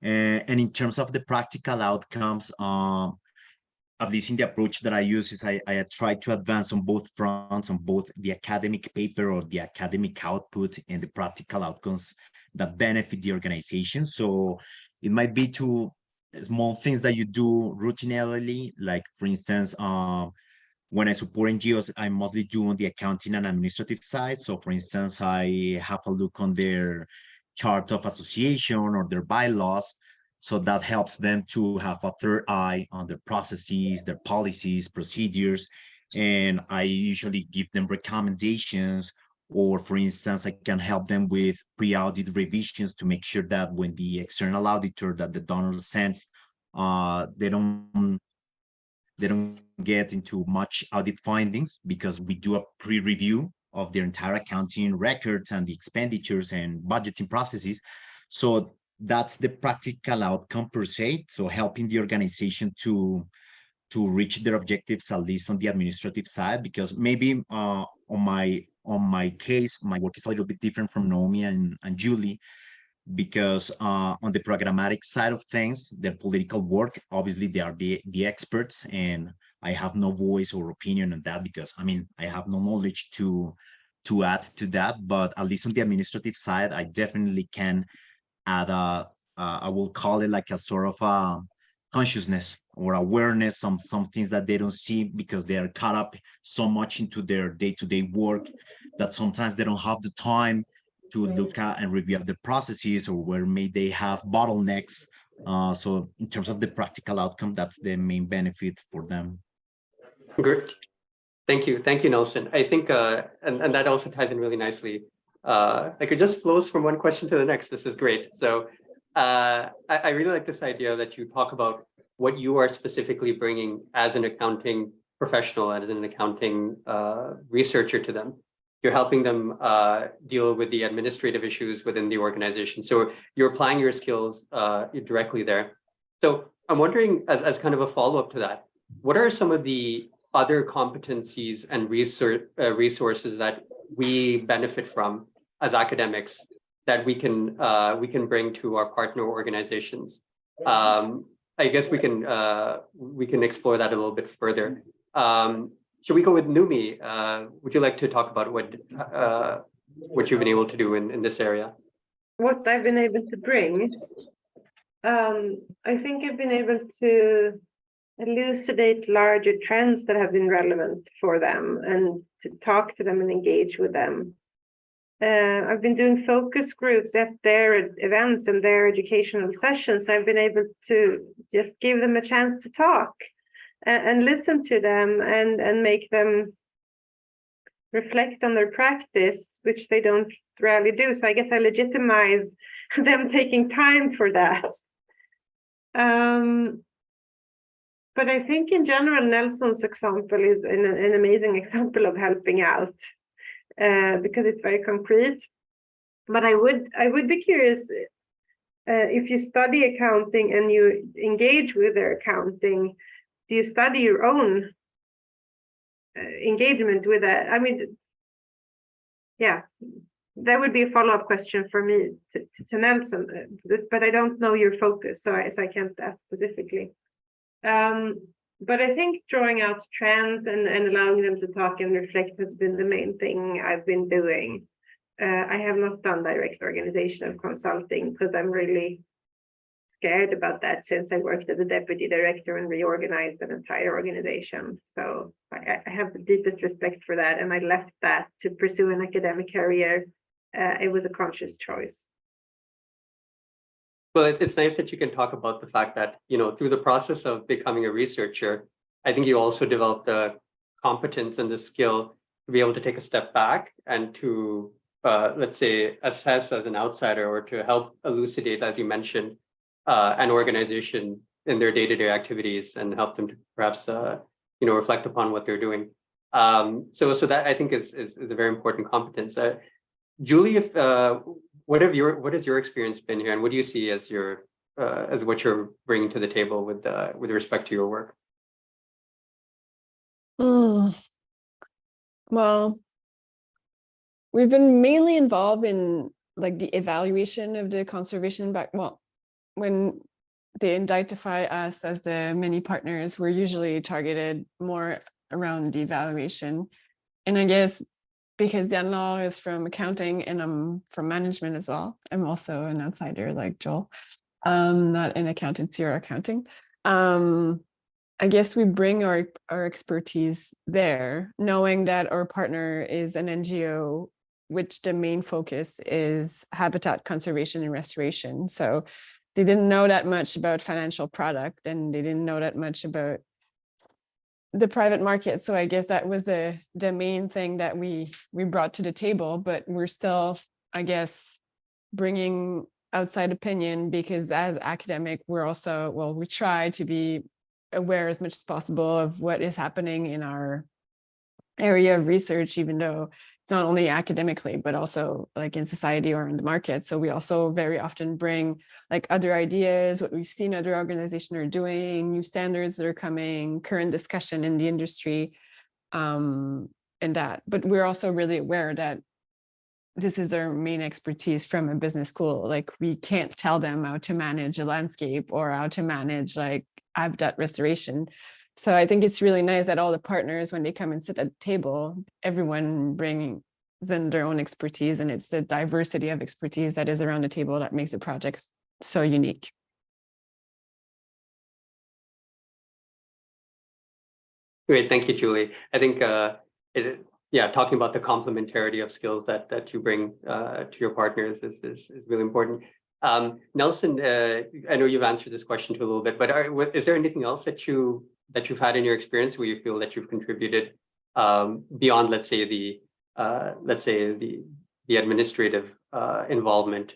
And in terms of the practical outcomes, at least in the approach that I use, is I try to advance on both fronts, on both the academic paper or the academic output and the practical outcomes that benefit the organization. So it might be to small things that you do routinely, like for instance, when I support NGOs, I mostly do on the accounting and administrative side. So for instance, I have a look on their chart of association or their bylaws. So that helps them to have a third eye on their processes, their policies, procedures. And I usually give them recommendations, or for instance, I can help them with pre-audit revisions to make sure that when the external auditor that the donor sends, they don't get into much audit findings, because we do a pre-review of their entire accounting records and the expenditures and budgeting processes. So that's the practical outcome per se. So helping the organization to reach their objectives, at least on the administrative side, because maybe on my case, my work is a little bit different from Noomi and Julie, because on the programmatic side of things, the political work, obviously they are the experts, and I have no voice or opinion on that, because I mean, I have no knowledge to add to that. But at least on the administrative side, I definitely can add I will call it like a sort of a consciousness or awareness on some things that they don't see, because they are caught up so much into their day-to-day work that sometimes they don't have the time to look at and review the processes, or where may they have bottlenecks. So in terms of the practical outcome, that's the main benefit for them. Great. Thank you, Nelson. I think, and that also ties in really nicely. Like it just flows from one question to the next. This is great. So I really like this idea that you talk about what you are specifically bringing as an accounting professional, as an accounting researcher to them. You're helping them deal with the administrative issues within the organization. So you're applying your skills directly there. So I'm wondering, as kind of a follow-up to that, what are some of the other competencies and resources that we benefit from as academics that we can bring to our partner organizations? I guess we can explore that a little bit further. Should we go with Noomi? Would you like to talk about what you've been able to do in this area? What I've been able to bring, I think I've been able to elucidate larger trends that have been relevant for them, and to talk to them and engage with them. I've been doing focus groups at their events and their educational sessions. I've been able to just give them a chance to talk and listen to them and make them reflect on their practice, which they don't rarely do. So I guess I legitimize them taking time for that. But I think in general, Nelson's example is an amazing example of helping out, because it's very concrete. But I would be curious, if you study accounting and you engage with their accounting, do you study your own engagement with that? I mean, yeah, that would be a follow-up question for me to Nelson, but I don't know your focus, so I can't ask specifically. But I think drawing out trends and allowing them to talk and reflect has been the main thing I've been doing. I have not done direct organizational consulting because I'm really scared about that, since I worked as a deputy director and reorganized an entire organization. So I have the deepest respect for that, and I left that to pursue an academic career. It was a conscious choice. Well, it's nice that you can talk about the fact that, you know, through the process of becoming a researcher, I think you also develop the competence and the skill to be able to take a step back and to, let's say, assess as an outsider, or to help elucidate, as you mentioned, an organization in their day-to-day activities, and help them to perhaps, you know, reflect upon what they're doing. So that I think is a very important competence. Julie, what has your experience been here, and what do you see as your as what you're bringing to the table with respect to your work? Well, we've been mainly involved in like the evaluation of the conservation back. Well, when they identify us as the many partners, we're usually targeted more around the evaluation. And I guess because Danlaw is from accounting and I'm from management as well, I'm also an outsider like Joel, not in accountancy or accounting. I guess we bring our expertise there, knowing that our partner is an NGO, which the main focus is habitat conservation and restoration. So they didn't know that much about financial product, and they didn't know that much about the private market. So I guess that was the main thing that we brought to the table, but we're still, I guess, bringing outside opinion, because as academic, we're also, well, we try to be aware as much as possible of what is happening in our area of research, even though it's not only academically, but also like in society or in the market. So we also very often bring like other ideas, what we've seen other organizations are doing, new standards that are coming, current discussion in the industry, and that. But we're also really aware that this is our main expertise from a business school. Like we can't tell them how to manage a landscape or how to manage like habitat restoration. So I think it's really nice that all the partners, when they come and sit at the table, everyone brings in their own expertise, and it's the diversity of expertise that is around the table that makes the projects so unique. Great, thank you, Julie. I think, talking about the complementarity of skills that you bring to your partners is really important. Nelson, I know you've answered this question to a little bit, but is there anything else that you've had in your experience where you feel that you've contributed beyond, let's say, the administrative involvement?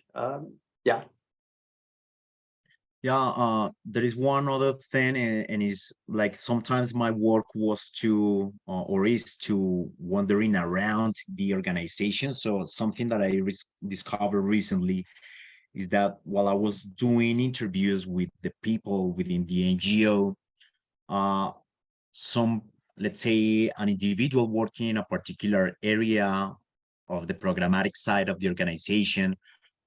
There is one other thing, and is like sometimes my work was to or is to wandering around the organization. So something that I discovered recently is that while I was doing interviews with the people within the NGO, some, let's say, an individual working in a particular area of the programmatic side of the organization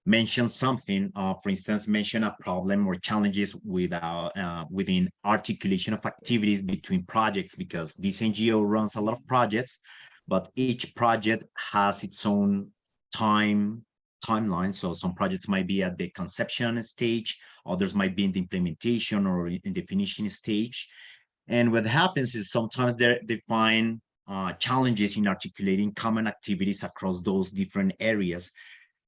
mention something, for instance, mention a problem or challenges within articulation of activities between projects, because this NGO runs a lot of projects, but each project has its own timeline. So some projects might be at the conception stage, others might be in the implementation or in the finishing stage. And what happens is sometimes they find challenges in articulating common activities across those different areas.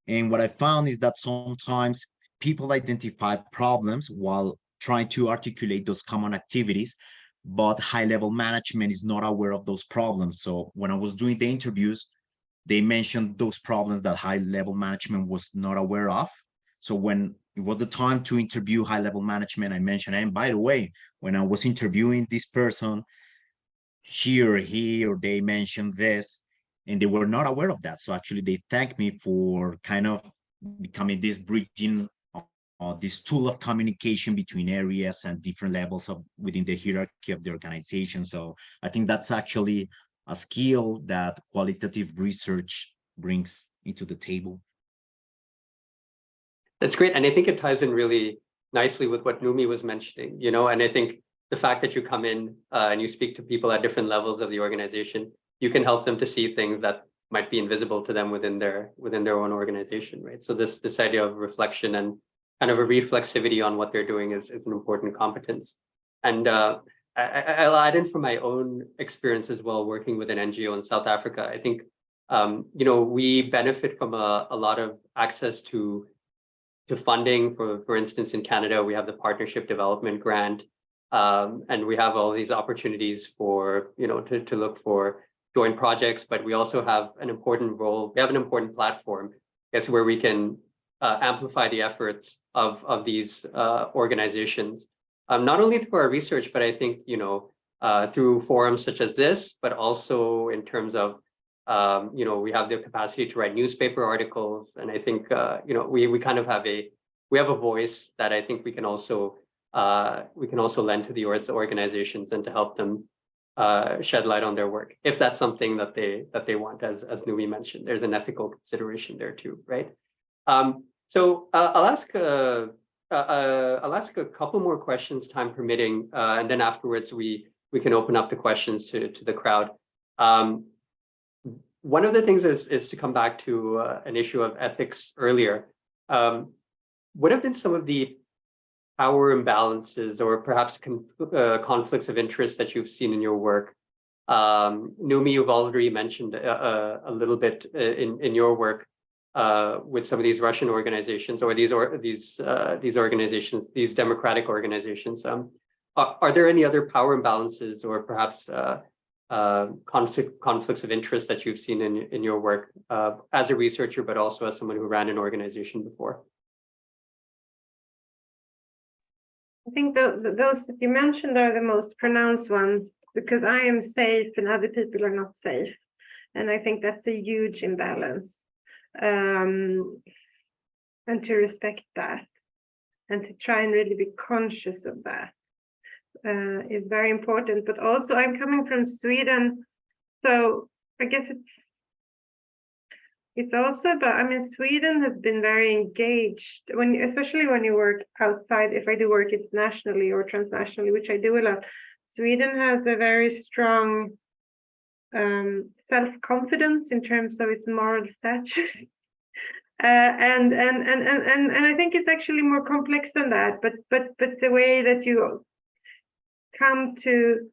And what I found is that sometimes people identify problems while trying to articulate those common activities, but high-level management is not aware of those problems. So when I was doing the interviews, they mentioned those problems that high-level management was not aware of. So when it was the time to interview high-level management, I mentioned, and by the way, when I was interviewing this person, he or they mentioned this, and they were not aware of that. So actually they thanked me for kind of becoming this bridging, this tool of communication between areas and different levels of within the hierarchy of the organization. So I think that's actually a skill that qualitative research brings into the table. That's great. And I think it ties in really nicely with what Noomi was mentioning, and I think the fact that you come in and you speak to people at different levels of the organization, you can help them to see things that might be invisible to them within their own organization, right? So this idea of reflection and kind of a reflexivity on what they're doing is an important competence. And I'll add in from my own experience as well, working with an NGO in South Africa. I think we benefit from a lot of access to funding. For instance, in Canada, we have the Partnership Development Grant, and we have all these opportunities for to look for joint projects, but we also have an important role. We have an important platform, where we can amplify the efforts of these organizations, not only through our research, but I think through forums such as this, but also in terms of we have the capacity to write newspaper articles, and I think we kind of have a voice that I think we can also lend to the organizations and to help them shed light on their work, if that's something that they want. As Noomi mentioned, there's an ethical consideration there too, right? So I'll ask a couple more questions, time permitting, and then afterwards we can open up the questions to the crowd. One of the things is to come back to an issue of ethics earlier. What have been some of the power imbalances or perhaps conflicts of interest that you've seen in your work? Noomi, you've already mentioned a little bit in your work with some of these Russian organizations or these organizations, these democratic organizations. Are there any other power imbalances or perhaps conflicts of interest that you've seen in your work as a researcher, but also as someone who ran an organization before? I think those that you mentioned are the most pronounced ones, because I am safe and other people are not safe. And I think that's a huge imbalance. And to respect that and to try and really be conscious of that is very important. But also I'm coming from Sweden, so I guess it's also about, I mean, Sweden has been very engaged especially when you work outside. If I do work internationally or transnationally, which I do a lot, Sweden has a very strong self-confidence in terms of its moral stature. And I think it's actually more complex than that, but the way that you come to,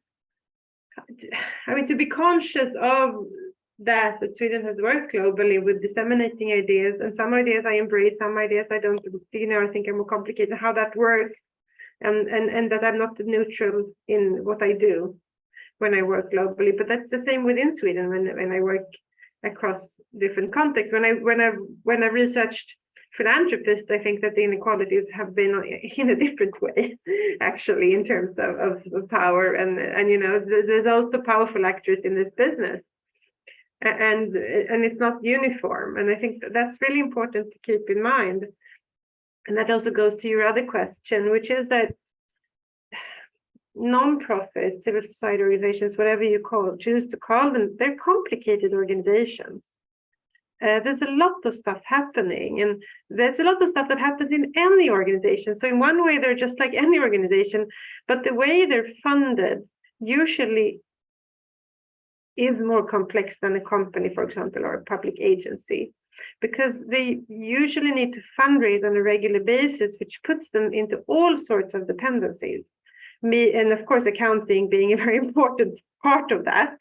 I mean, to be conscious of that Sweden has worked globally with disseminating ideas, and some ideas I embrace, some ideas I don't, I think are more complicated, how that works, and that I'm not neutral in what I do when I work globally. But that's the same within Sweden when I work across different contexts. When I researched philanthropists, I think that the inequalities have been in a different way, actually, in terms of power, and there's also powerful actors in this business, and it's not uniform. And I think that's really important to keep in mind. And that also goes to your other question, which is that non-profit, civil society organizations, whatever you choose to call them, they're complicated organizations. There's a lot of stuff happening, and there's a lot of stuff that happens in any organization. So in one way, they're just like any organization, but the way they're funded usually is more complex than a company, for example, or a public agency, because they usually need to fundraise on a regular basis, which puts them into all sorts of dependencies. And of course, accounting being a very important part of that,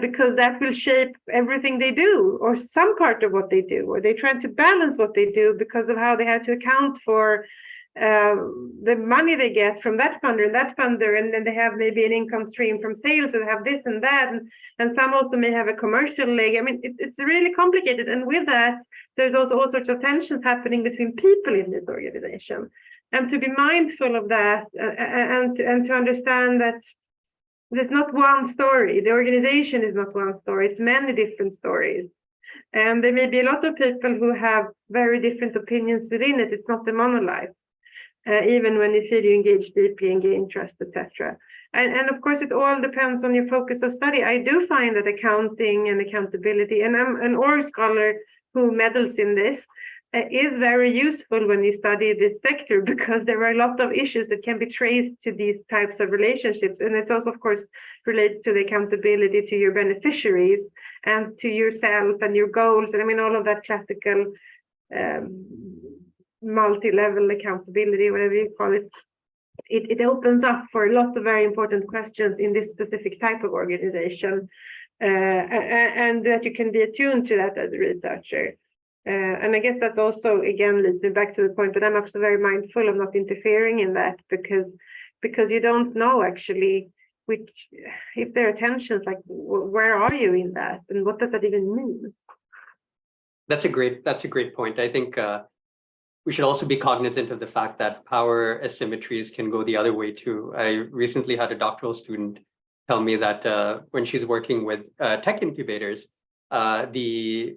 because that will shape everything they do, or some part of what they do, or they try to balance what they do because of how they have to account for the money they get from that funder and that funder, and then they have maybe an income stream from sales, or they have this and that, and some also may have a commercial leg. I mean, it's really complicated, and with that, there's also all sorts of tensions happening between people in this organization. And to be mindful of that, and to understand that there's not one story. The organization is not one story. It's many different stories. And there may be a lot of people who have very different opinions within it. It's not a monolith. Even when you feel you engage deeply and gain trust, etc. And of course, it all depends on your focus of study. I do find that accounting and accountability, and I'm an OR scholar who meddles in this, is very useful when you study this sector, because there are a lot of issues that can be traced to these types of relationships. And it's also, of course, related to the accountability to your beneficiaries and to yourself and your goals. And I mean, all of that classical multi-level accountability, whatever you call it, it opens up for a lot of very important questions in this specific type of organization, and that you can be attuned to that as a researcher. And I guess that also, again, leads me back to the point that I'm also very mindful of not interfering in that, because you don't know actually if there are tensions, like where are you in that, and what does that even mean? That's a great point. I think we should also be cognizant of the fact that power asymmetries can go the other way too. I recently had a doctoral student tell me that when she's working with tech incubators, the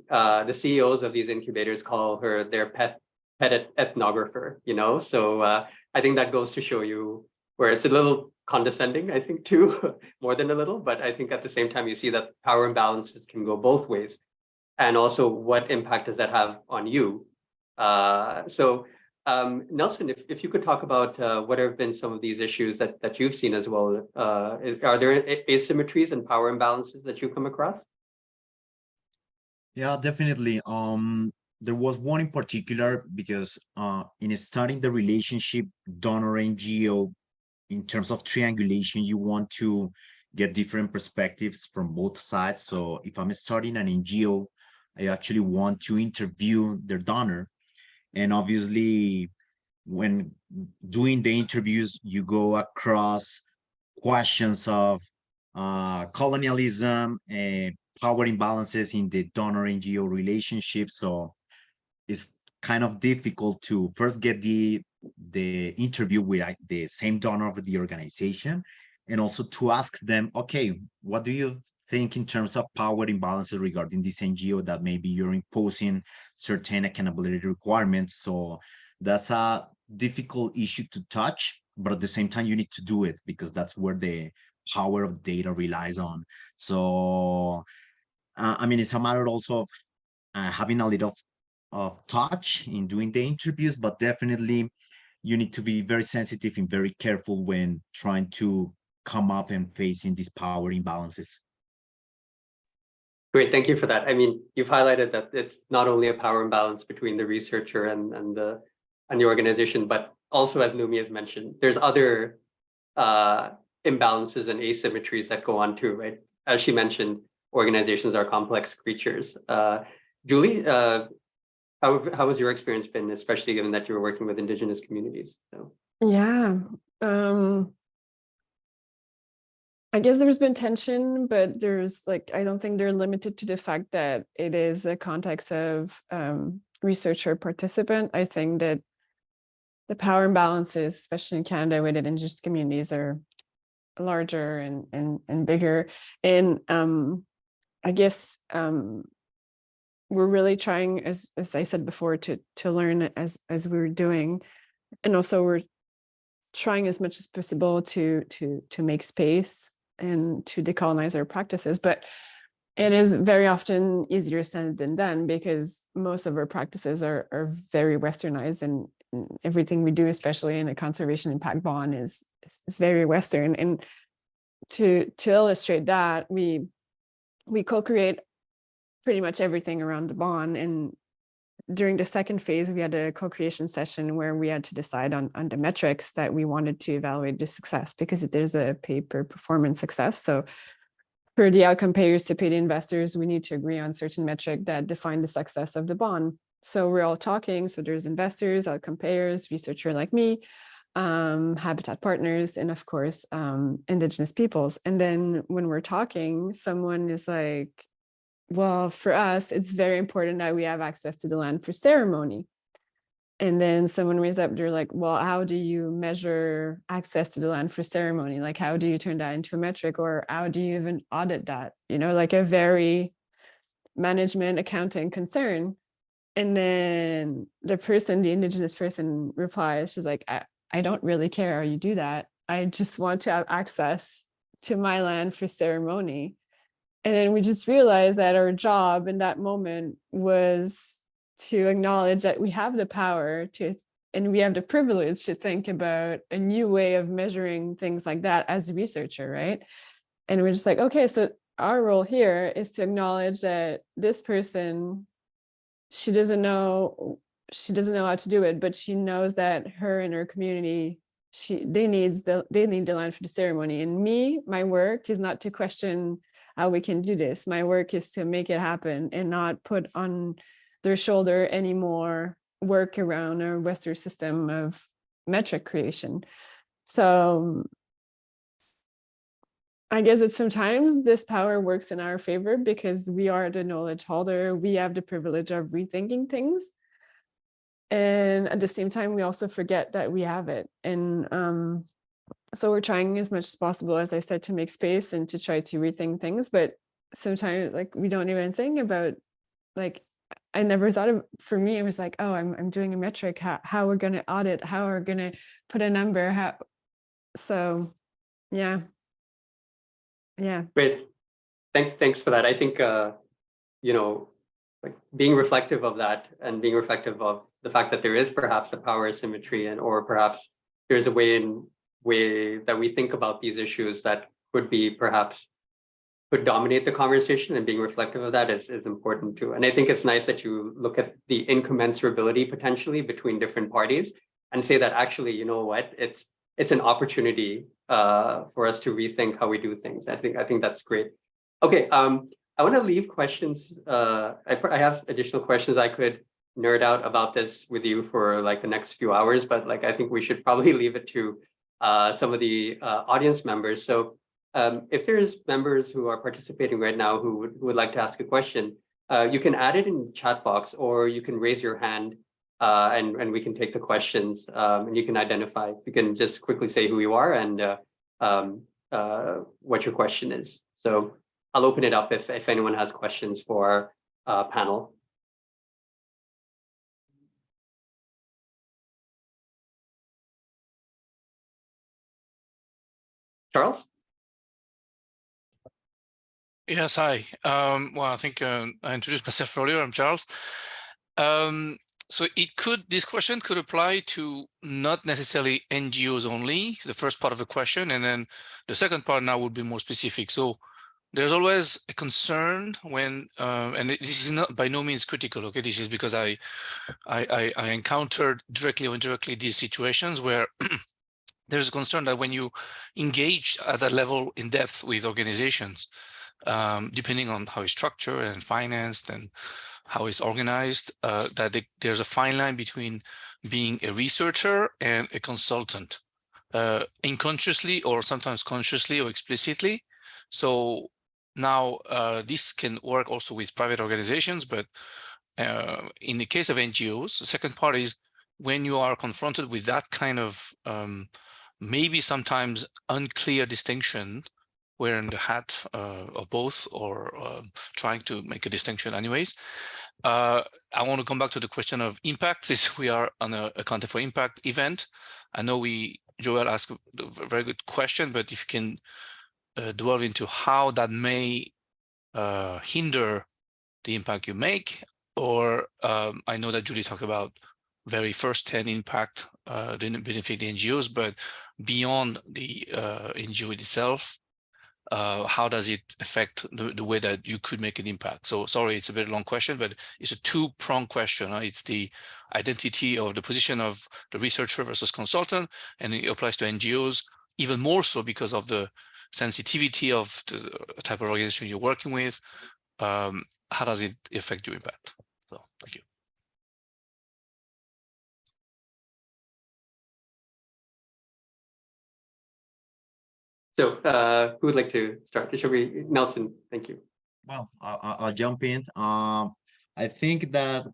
CEOs of these incubators call her their pet ethnographer, So I think that goes to show you where it's a little condescending, I think, too, more than a little. But I think at the same time, you see that power imbalances can go both ways. And also, what impact does that have on you? So Nelson, if you could talk about what have been some of these issues that you've seen as well. Are there asymmetries and power imbalances that you come across? Yeah, definitely. There was one in particular because in studying the relationship donor NGO, in terms of triangulation, you want to get different perspectives from both sides. So if I'm starting an NGO, I actually want to interview their donor. And obviously, when doing the interviews, you go across questions of colonialism and power imbalances in the donor NGO relationship. So it's kind of difficult to first get the interview with the same donor of the organization, and also to ask them, okay, what do you think in terms of power imbalances regarding this NGO, that maybe you're imposing certain accountability requirements. So that's a difficult issue to touch, but at the same time, you need to do it because that's where the power of data relies on. So, I mean, it's a matter also of having a little of touch in doing the interviews, but definitely you need to be very sensitive and very careful when trying to come up and facing these power imbalances. Great, thank you for that. I mean, you've highlighted that it's not only a power imbalance between the researcher and the organization, but also, as Noomi has mentioned, there's other imbalances and asymmetries that go on too, right? As she mentioned, organizations are complex creatures. Julie, how has your experience been, especially given that you were working with Indigenous communities? So. Yeah. I guess there's been tension, but there's like, I don't think they're limited to the fact that it is a context of researcher participant. I think that the power imbalances, especially in Canada with Indigenous communities, are larger and bigger. And I guess we're really trying, as I said before, to learn as we're doing, and also we're trying as much as possible to make space and to decolonize our practices. But it is very often easier said than done because most of our practices are very westernized, and everything we do, especially in a conservation impact bond, is very Western. And to illustrate that, we co-create pretty much everything around the bond. And during the second phase, we had a co-creation session where we had to decide on the metrics that we wanted to evaluate the success, because there's a pay per performance success. So for the outcome payers to pay the investors, we need to agree on certain metric that define the success of the bond. So we're all talking. So there's investors, outcome payers, researcher like me, habitat partners, and of course, Indigenous peoples. And then when we're talking, someone is like, well, for us, it's very important that we have access to the land for ceremony. And then someone raised up, they're like, well, how do you measure access to the land for ceremony? Like, how do you turn that into a metric, or how do you even audit that? You know, like a very management accounting concern. And then the Indigenous person replies, she's like, I don't really care how you do that. I just want to have access to my land for ceremony. And then we just realized that our job in that moment was to acknowledge that we have the power to, and we have the privilege to think about a new way of measuring things like that as a researcher, right? And we're just like, okay, so our role here is to acknowledge that this person, she doesn't know how to do it, but she knows that her and her community, they need the land for the ceremony. And my work is not to question how we can do this. My work is to make it happen and not put on their shoulder any more work around our Western system of metric creation. So I guess it's sometimes this power works in our favor because we are the knowledge holder. We have the privilege of rethinking things. And at the same time, we also forget that we have it. And so we're trying as much as possible, as I said, to make space and to try to rethink things. But sometimes, like, we don't even think about, like, I never thought of, for me, it was like, oh, I'm doing a metric, how we're going to audit, how we're going to put a number, so yeah. Great. Thanks for that. I think, like being reflective of that and being reflective of the fact that there is perhaps a power asymmetry, or perhaps there's a way that we think about these issues that could dominate the conversation, and being reflective of that is important too. And I think it's nice that you look at the incommensurability potentially between different parties and say that actually, you know what, it's an opportunity for us to rethink how we do things. I think that's great. Okay, I want to leave questions. I have additional questions. I could nerd out about this with you for like the next few hours, but like I think we should probably leave it to some of the audience members. So if there's members who are participating right now who would like to ask a question, you can add it in the chat box, or you can raise your hand and we can take the questions, and you can identify. You can just quickly say who you are and what your question is. So I'll open it up if anyone has questions for our panel. Charles? Yes, hi. Well, I think I introduced myself earlier. I'm Charles. So this question could apply to not necessarily NGOs only, the first part of the question, and then the second part now would be more specific. So there's always a concern when, and this is not by no means critical, okay? This is because I encountered directly or indirectly these situations where there's a concern that when you engage at that level in depth with organizations, depending on how it's structured and financed and how it's organized, there's a fine line between being a researcher and a consultant, unconsciously or sometimes consciously or explicitly. So now this can work also with private organizations, but in the case of NGOs, the second part is when you are confronted with that kind of maybe sometimes unclear distinction, wearing the hat of both or trying to make a distinction anyways. I want to come back to the question of impact, since we are on a Content for Impact event. I know Joel asked a very good question, but if you can delve into how that may hinder the impact you make, or I know that Julie talked about very first-hand impact didn't benefit the NGOs, but beyond the NGO itself, how does it affect the way that you could make an impact? So sorry, it's a very long question, but it's a two-pronged question. It's the identity of the position of the researcher versus consultant, and it applies to NGOs even more so because of the sensitivity of the type of organization you're working with. How does it affect your impact? So thank you. So who would like to start? Shall we? Nelson, thank you. Well, I'll jump in. I think that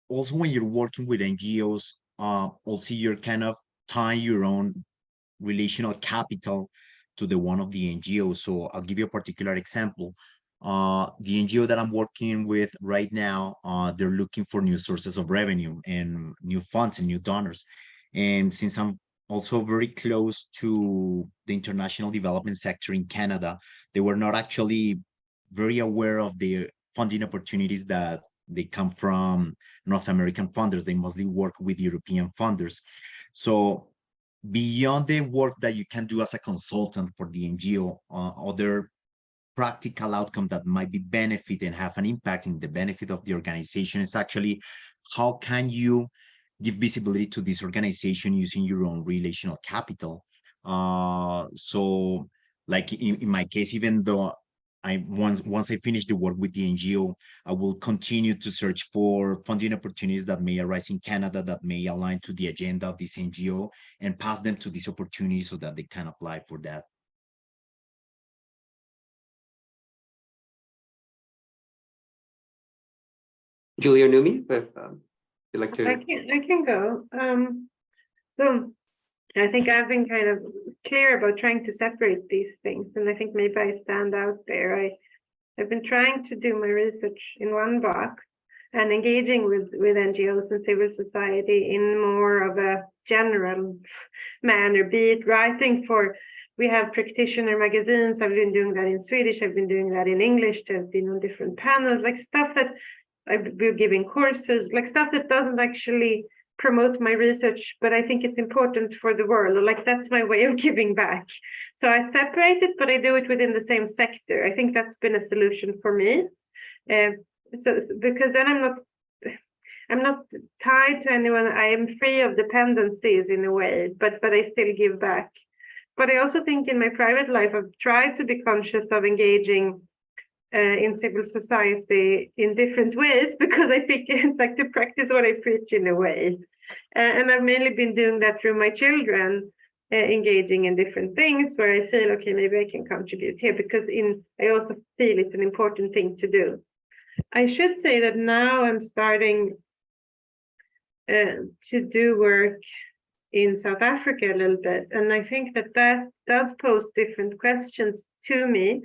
also when you're working with NGOs, also you're kind of tying your own relational capital to the one of the NGOs. So I'll give you a particular example. The NGO that I'm working with right now, they're looking for new sources of revenue and new funds and new donors. And since I'm also very close to the international development sector in Canada, they were not actually very aware of the funding opportunities that they come from North American funders. They mostly work with European funders. So beyond the work that you can do as a consultant for the NGO, other practical outcome that might be benefit and have an impact in the benefit of the organization is actually how can you give visibility to this organization using your own relational capital. So like in my case, even though once I finish the work with the NGO, I will continue to search for funding opportunities that may arise in Canada that may align to the agenda of this NGO and pass them to these opportunities so that they can apply for that. Julie or Noomi, if you'd like to. I can go. So I think I've been kind of clear about trying to separate these things, and I think maybe I stand out there. I've been trying to do my research in one box and engaging with NGOs and civil society in more of a general manner, be it writing for, we have practitioner magazines, I've been doing that in Swedish, I've been doing that in English, I've been on different panels, like stuff that I've been giving courses, like stuff that doesn't actually promote my research, but I think it's important for the world, or like that's my way of giving back. So I separate it, but I do it within the same sector. I think that's been a solution for me. So because then I'm not tied to anyone. I am free of dependencies in a way, but I still give back. But I also think in my private life, I've tried to be conscious of engaging in civil society in different ways, because I think it's like to practice what I preach in a way. And I've mainly been doing that through my children, engaging in different things where I feel, okay, maybe I can contribute here, because I also feel it's an important thing to do. I should say that now I'm starting to do work in South Africa a little bit, and I think that does pose different questions to me.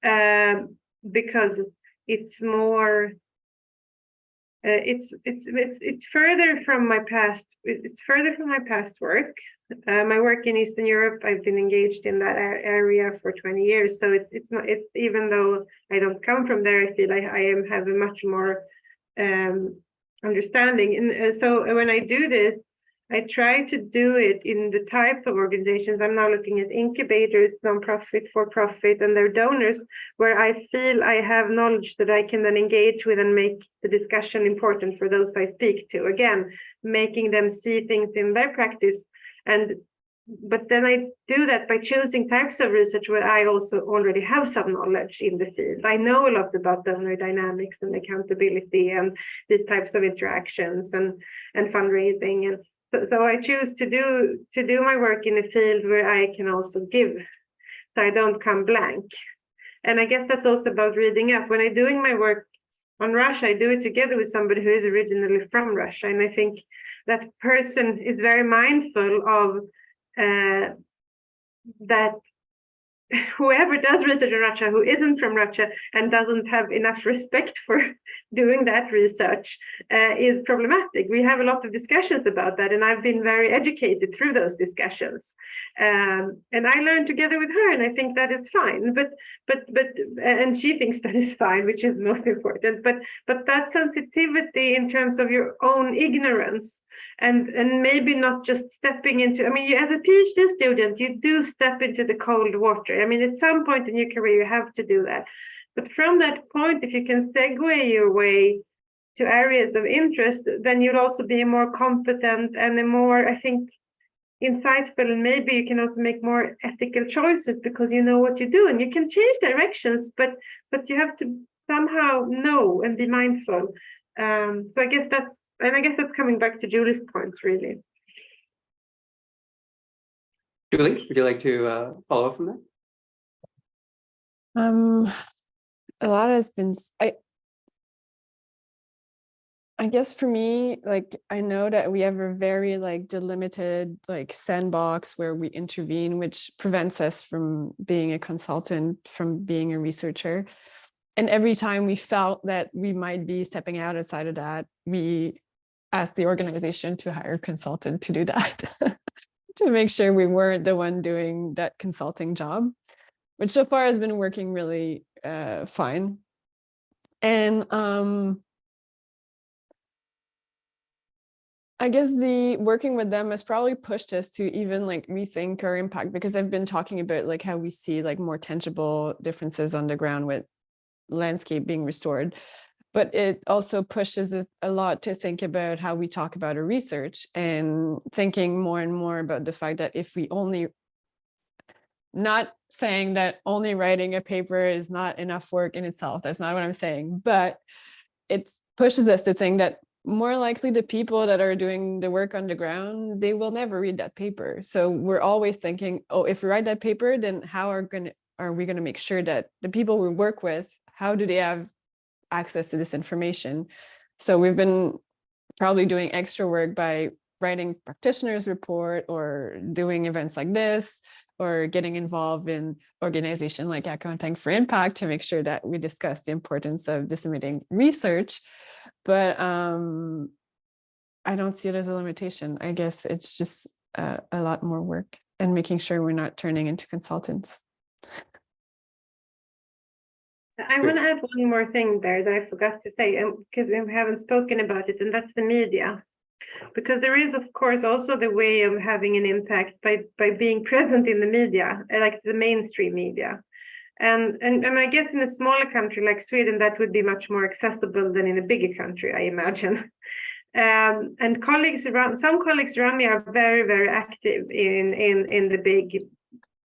because it's more. It's further from my past. It's further from my past work. My work in Eastern Europe, I've been engaged in that area for 20 years. So it's not. It's even though I don't come from there, I feel I have a much more understanding. And so when I do this, I try to do it in the type of organizations. I'm now looking at incubators, non-profit, for-profit, and their donors, where I feel I have knowledge that I can then engage with and make the discussion important for those I speak to. Again, making them see things in their practice. But then I do that by choosing types of research where I also already have some knowledge in the field. I know a lot about donor dynamics and accountability and these types of interactions and fundraising. And so I choose to do my work in a field where I can also give, so I don't come blank. And I guess that's also about reading up. When I'm doing my work on Russia, I do it together with somebody who is originally from Russia. And I think that person is very mindful of that whoever does research in Russia who isn't from Russia and doesn't have enough respect for doing that research is problematic. We have a lot of discussions about that, and I've been very educated through those discussions. And I learned together with her, and I think that is fine. But and she thinks that is fine, which is most important. But that sensitivity in terms of your own ignorance and maybe not just stepping into, I mean, as a PhD student, you do step into the cold water. I mean, at some point in your career, you have to do that. But from that point, if you can segue your way to areas of interest, then you'll also be more competent and a more, I think, insightful, and maybe you can also make more ethical choices because you know what you do, and you can change directions, but you have to somehow know and be mindful. So I guess that's coming back to Julie's points, really. Julie, would you like to follow up from that? A lot has been, I guess for me, like, I know that we have a very delimited sandbox where we intervene, which prevents us from being a consultant, from being a researcher. And every time we felt that we might be stepping outside of that, we asked the organization to hire a consultant to do that, to make sure we weren't the one doing that consulting job, which so far has been working really fine. And I guess the working with them has probably pushed us to even rethink our impact, because I've been talking about how we see more tangible differences on the ground with landscape being restored. But it also pushes us a lot to think about how we talk about our research, and thinking more and more about the fact that if we only, not saying that only writing a paper is not enough work in itself, that's not what I'm saying, but it pushes us to think that more likely the people that are doing the work on the ground, they will never read that paper. So we're always thinking, oh, if we write that paper, then how are we going to make sure that the people we work with, how do they have access to this information? So we've been probably doing extra work by writing practitioners report, or doing events like this, or getting involved in organization like Accounting for Impact to make sure that we discuss the importance of disseminating research. But I don't see it as a limitation. I guess it's just a lot more work, and making sure we're not turning into consultants. I want to add one more thing there that I forgot to say, because we haven't spoken about it, and that's the media. Because there is, of course, also the way of having an impact by being present in the media, like the mainstream media. And I guess in a smaller country like Sweden, that would be much more accessible than in a bigger country, I imagine. And some colleagues around me are very, very active in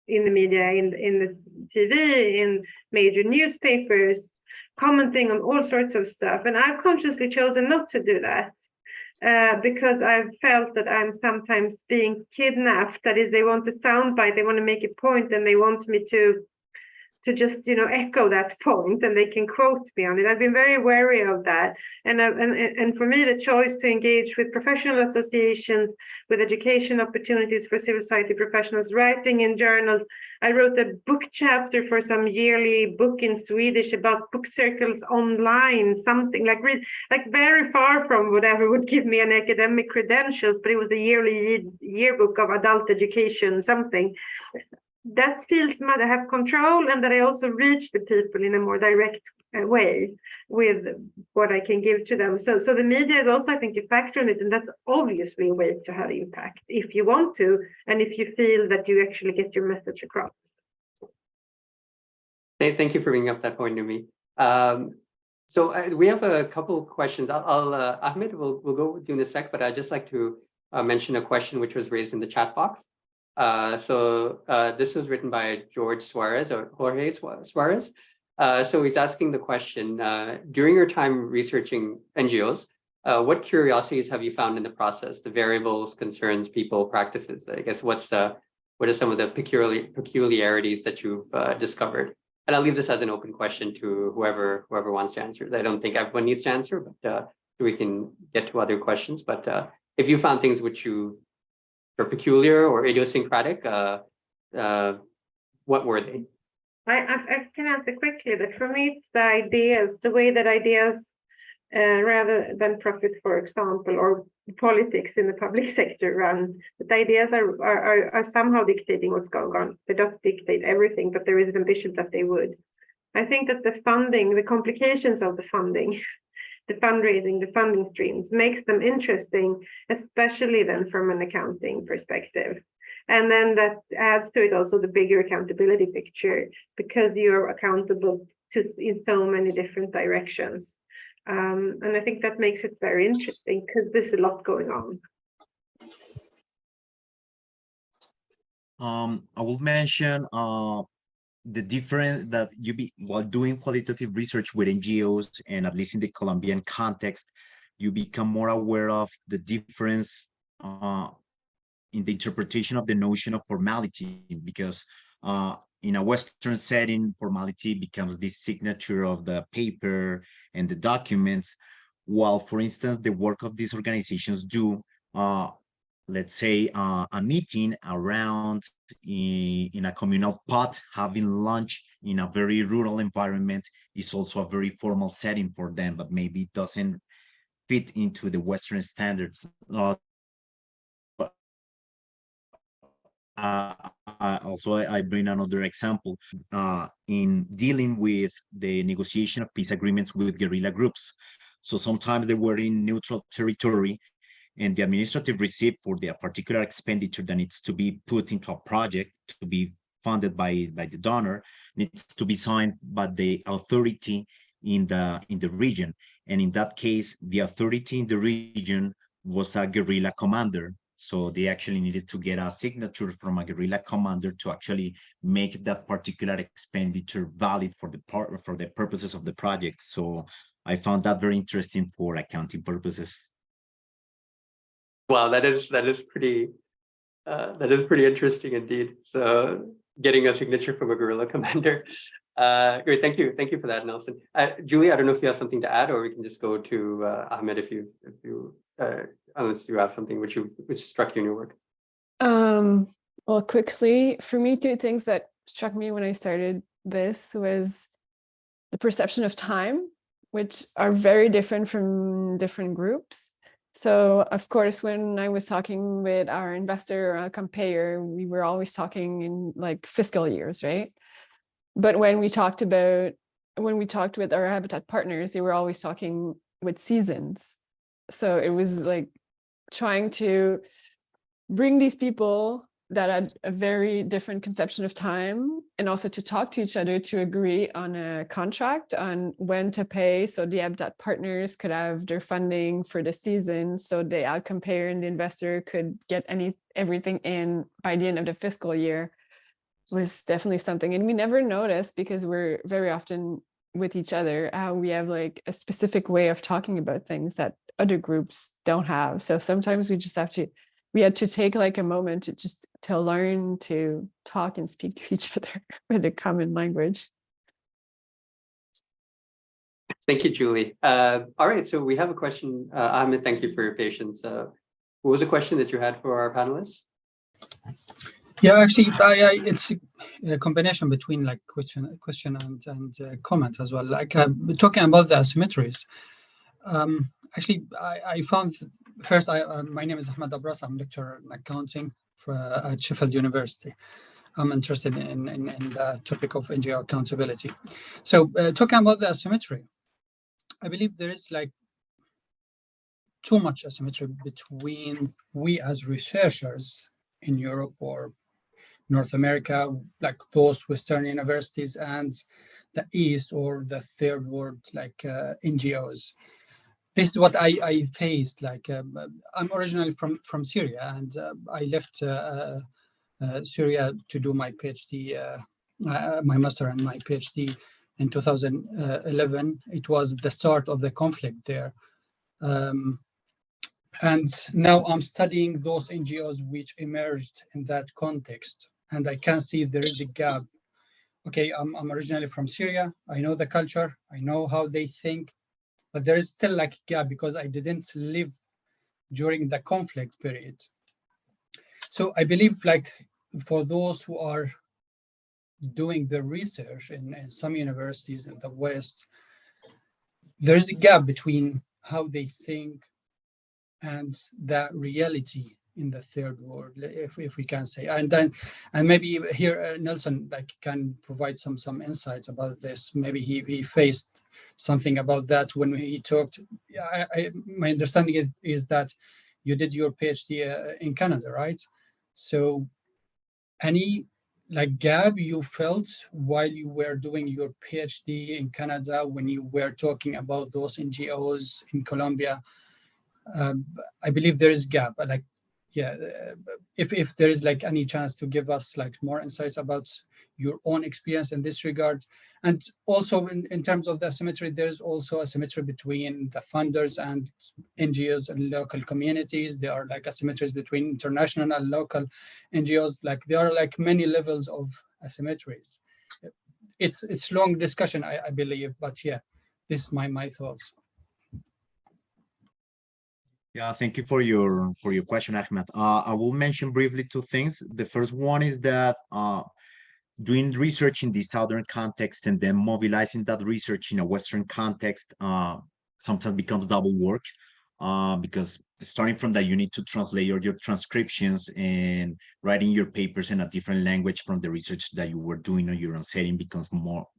the media, in the TV, in major newspapers, commenting on all sorts of stuff. And I've consciously chosen not to do that. Because I've felt that I'm sometimes being kidnapped. That is, they want a soundbite, they want to make a point, and they want me to to just, echo that point, and they can quote me on it. I've been very wary of that. And for me, the choice to engage with professional associations, with education opportunities for civil society professionals, writing in journals. I wrote a book chapter for some yearly book in Swedish about book circles online, something like very far from whatever would give me an academic credentials, but it was a yearly yearbook of adult education, something. That feels that I have control, and that I also reach the people in a more direct way with what I can give to them. So the media is also, I think, a factor in it, and that's obviously a way to have impact if you want to, and if you feel that you actually get your message across. Thank you for bringing up that point, Noomi. So we have a couple of questions. Ahmed, we'll go with you in a sec, but I'd just like to mention a question which was raised in the chat box. This was written by Jorge Suarez. So he's asking the question, during your time researching NGOs, what curiosities have you found in the process, the variables, concerns, people, practices? I guess what are some of the peculiarities that you've discovered? And I'll leave this as an open question to whoever wants to answer. I don't think everyone needs to answer, but we can get to other questions. But if you found things which you are peculiar or idiosyncratic, what were they? I can answer quickly, but for me, it's the ideas, the way that ideas, rather than profit, for example, or politics in the public sector run, the ideas are somehow dictating what's going on. They don't dictate everything, but there is an ambition that they would. I think that the funding, the complications of the funding, the fundraising, the funding streams makes them interesting, especially then from an accounting perspective. And then that adds to it also the bigger accountability picture, because you're accountable in so many different directions. And I think that makes it very interesting because there's a lot going on. I will mention the difference that while doing qualitative research with NGOs, and at least in the Colombian context, you become more aware of the difference in the interpretation of the notion of formality, because in a Western setting, formality becomes the signature of the paper and the documents, while, for instance, the work of these organizations do, let's say, a meeting around in a communal pot, having lunch in a very rural environment is also a very formal setting for them, but maybe it doesn't fit into the Western standards. Also, I bring another example in dealing with the negotiation of peace agreements with guerrilla groups. So sometimes they were in neutral territory, and the administrative receipt for the particular expenditure that needs to be put into a project to be funded by the donor needs to be signed by the authority in the region. And in that case, the authority in the region was a guerrilla commander. So they actually needed to get a signature from a guerrilla commander to actually make that particular expenditure valid for the purposes of the project. So I found that very interesting for accounting purposes. Wow, that is pretty interesting indeed. So getting a signature from a guerrilla commander. Great, thank you for that, Nelson. Julie, I don't know if you have something to add, or we can just go to Ahmed if you unless you have something which struck you in your work. Well, quickly, for me, two things that struck me when I started this was the perception of time, which are very different from different groups. So, of course, when I was talking with our investor or our compayer, we were always talking in like fiscal years, right? But when we talked with our habitat partners, they were always talking with seasons. So it was like trying to bring these people that had a very different conception of time, and also to talk to each other to agree on a contract on when to pay, so the habitat partners could have their funding for the season, so the outcompayer and the investor could get everything in by the end of the fiscal year, was definitely something. And we never noticed, because we're very often with each other, how we have like a specific way of talking about things that other groups don't have. So sometimes we had to take like a moment to learn to talk and speak to each other with a common language. Thank you, Julie. All right, so we have a question. Ahmed, thank you for your patience. What was the question that you had for our panelists? Yeah, actually, it's a combination between like question and comment as well. Like talking about the asymmetries. Actually, I found first. My name is Ahmed Abras. I'm lecturer in accounting at Sheffield University. I'm interested in the topic of NGO accountability. So talking about the asymmetry, I believe there is like too much asymmetry between we as researchers in Europe or North America, like those Western universities, and the East or the third world, like NGOs. This is what I faced. Like I'm originally from Syria, and I left Syria to do my PhD, my master and my PhD in 2011. It was the start of the conflict there. And now I'm studying those NGOs which emerged in that context. And I can see there is a gap. Okay, I'm originally from Syria. I know the culture. I know how they think. But there is still like a gap because I didn't live during the conflict period. So I believe like for those who are doing the research in some universities in the West, there is a gap between how they think and the reality in the third world, if we can say. And maybe here Nelson like can provide some insights about this. Maybe he faced something about that when he talked. My understanding is that you did your PhD in Canada, right? So any like gap you felt while you were doing your PhD in Canada when you were talking about those NGOs in Colombia? I believe there is gap. Like, yeah, if there is like any chance to give us like more insights about your own experience in this regard. And also in terms of the asymmetry, there's also asymmetry between the funders and NGOs and local communities. There are like asymmetries between international and local NGOs. Like there are like many levels of asymmetries. It's long discussion, I believe, but yeah, this is my thoughts. Yeah, thank you for your question, Ahmed. I will mention briefly two things. The first one is that doing research in the Southern context and then mobilizing that research in a Western context sometimes becomes double work because starting from that, you need to translate your transcriptions and writing your papers in a different language from the research that you were doing on your own setting becomes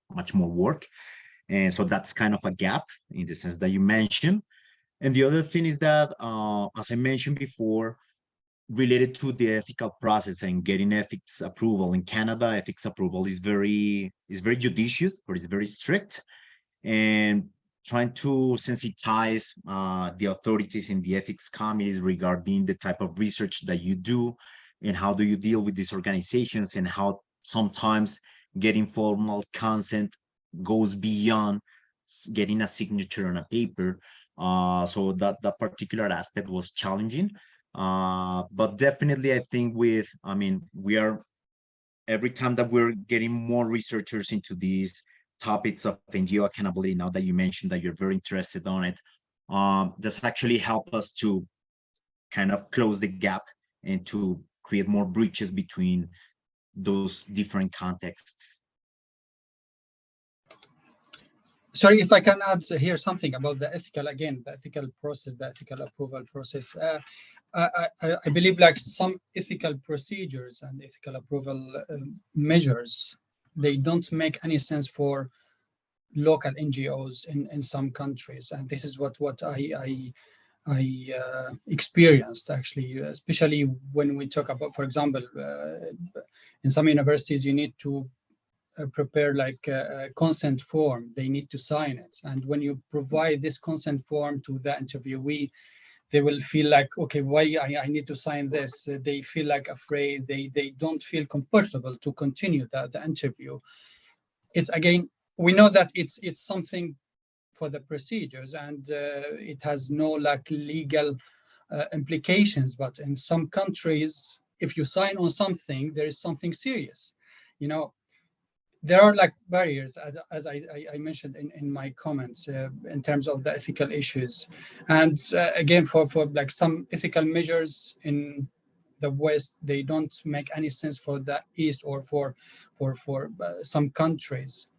much more work. And so that's kind of a gap in the sense that you mentioned. And the other thing is that, as I mentioned before, related to the ethical process and getting ethics approval in Canada, ethics approval is very judicious, or it's very strict, and trying to sensitize the authorities in the ethics committees regarding the type of research that you do and how do you deal with these organizations and how sometimes getting formal consent goes beyond getting a signature on a paper. So that particular aspect was challenging. But definitely, I think we are, every time that we're getting more researchers into these topics of NGO accountability, now that you mentioned that you're very interested on it, this actually help us to kind of close the gap and to create more bridges between those different contexts. Sorry, if I can add here something about the ethical process, the ethical approval process. I believe like some ethical procedures and ethical approval measures, they don't make any sense for local NGOs in some countries. And this is what I experienced actually, especially when we talk about, for example, in some universities, you need to prepare like a consent form. They need to sign it. And when you provide this consent form to the interviewee, they will feel like, okay, why I need to sign this? They feel like afraid. They don't feel comfortable to continue the interview. It's again, we know that it's something for the procedures and it has no like legal implications. But in some countries, if you sign on something, there is something serious. You know, there are like barriers, as I mentioned in my comments, in terms of the ethical issues. And again, for like some ethical measures in the West, they don't make any sense for the East or for some countries.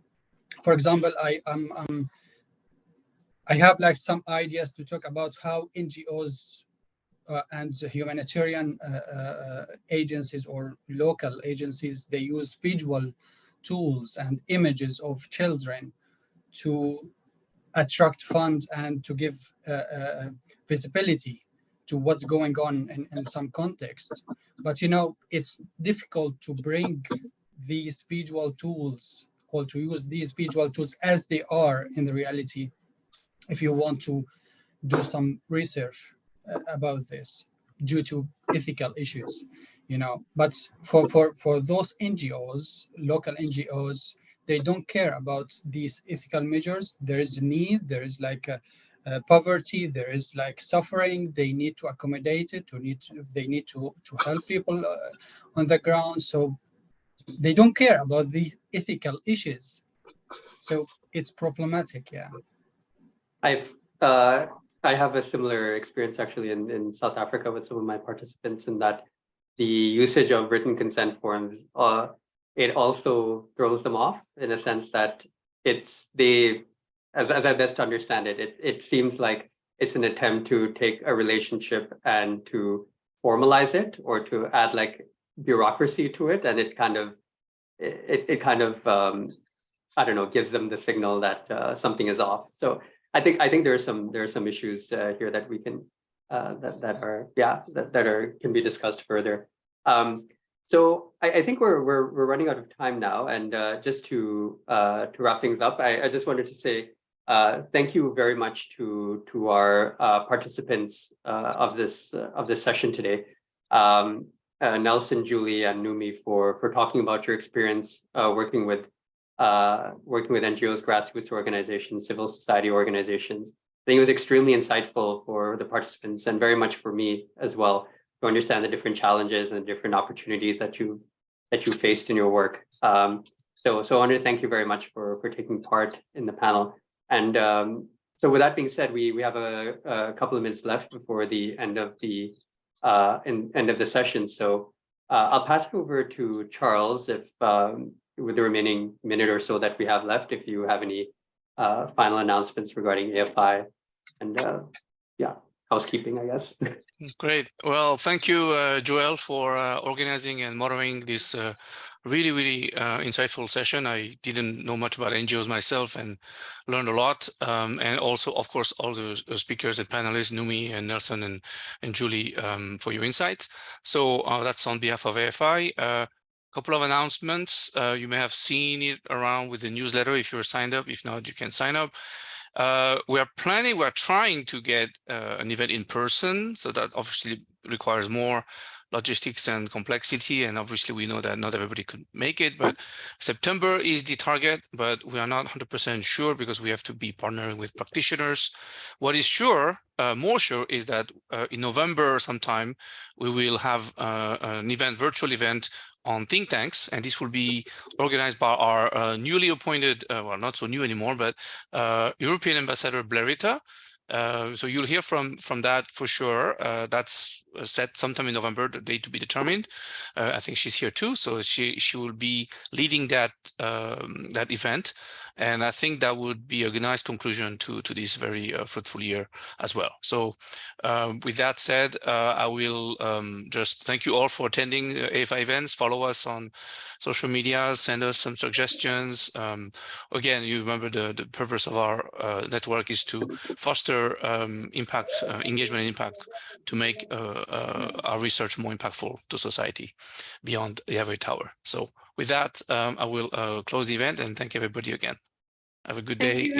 For example, I have like some ideas to talk about how NGOs and humanitarian agencies or local agencies, they use visual tools and images of children to attract funds and to give visibility to what's going on in some context. But you know, it's difficult to bring these visual tools or to use these visual tools as they are in the reality if you want to do some research about this due to ethical issues, you know. But for those NGOs, local NGOs, they don't care about these ethical measures. There is need, there is like poverty, there is like suffering. They need to accommodate it, they need to help people on the ground. So they don't care about the ethical issues. So it's problematic, yeah. I have a similar experience actually in South Africa with some of my participants, in that the usage of written consent forms, it also throws them off in a sense that as I best understand it, it seems like it's an attempt to take a relationship and to formalize it or to add like bureaucracy to it, and it kind of I don't know, gives them the signal that something is off. So I think there are some issues here that we can that can be discussed further. So I think we're running out of time now, and just to wrap things up, I just wanted to say thank you very much to our participants of this session today, Nelson, Julie, and Noomi, for talking about your experience working with NGOs, grassroots organizations, civil society organizations. I think it was extremely insightful for the participants and very much for me as well, to understand the different challenges and the different opportunities that you faced in your work. So I want to thank you very much for taking part in the panel. And so with that being said, we have a couple of minutes left before the end of the session. So I'll pass it over to Charles, if with the remaining minute or so that we have left, if you have any final announcements regarding AFI and housekeeping, I guess. Great. Well, thank you, Joel, for organizing and moderating this really insightful session. I didn't know much about NGOs myself and learned a lot. And also, of course, all the speakers and panelists, Noomi and Nelson and Julie, for your insights. So that's on behalf of AFI. Couple of announcements. You may have seen it around with the newsletter if you're signed up. If not, you can sign up. We're trying to get an event in person, so that obviously requires more logistics and complexity, and obviously we know that not everybody could make it, but September is the target, but we are not 100% sure because we have to be partnering with practitioners. What is sure, more sure, is that in November sometime we will have an event, virtual event on think tanks, and this will be organized by our newly appointed, well, not so new anymore, but European Ambassador Blerita. So you'll hear from that for sure. That's set sometime in November, the date to be determined. I think she's here too, so she will be leading that that event, and I think that would be a nice conclusion to this very fruitful year as well. So with that said, I will just thank you all for attending AFI events. Follow us on social media, send us some suggestions. Again, you remember the purpose of our network is to foster impact, engagement and impact, to make our research more impactful to society beyond the ivory tower. So with that, I will close the event and thank everybody again. Have a good day.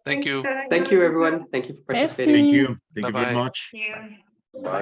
Thank you. Thank you, everyone. Thank you for participating. Thank you. Thank you Bye-bye. very much. Yeah. Bye.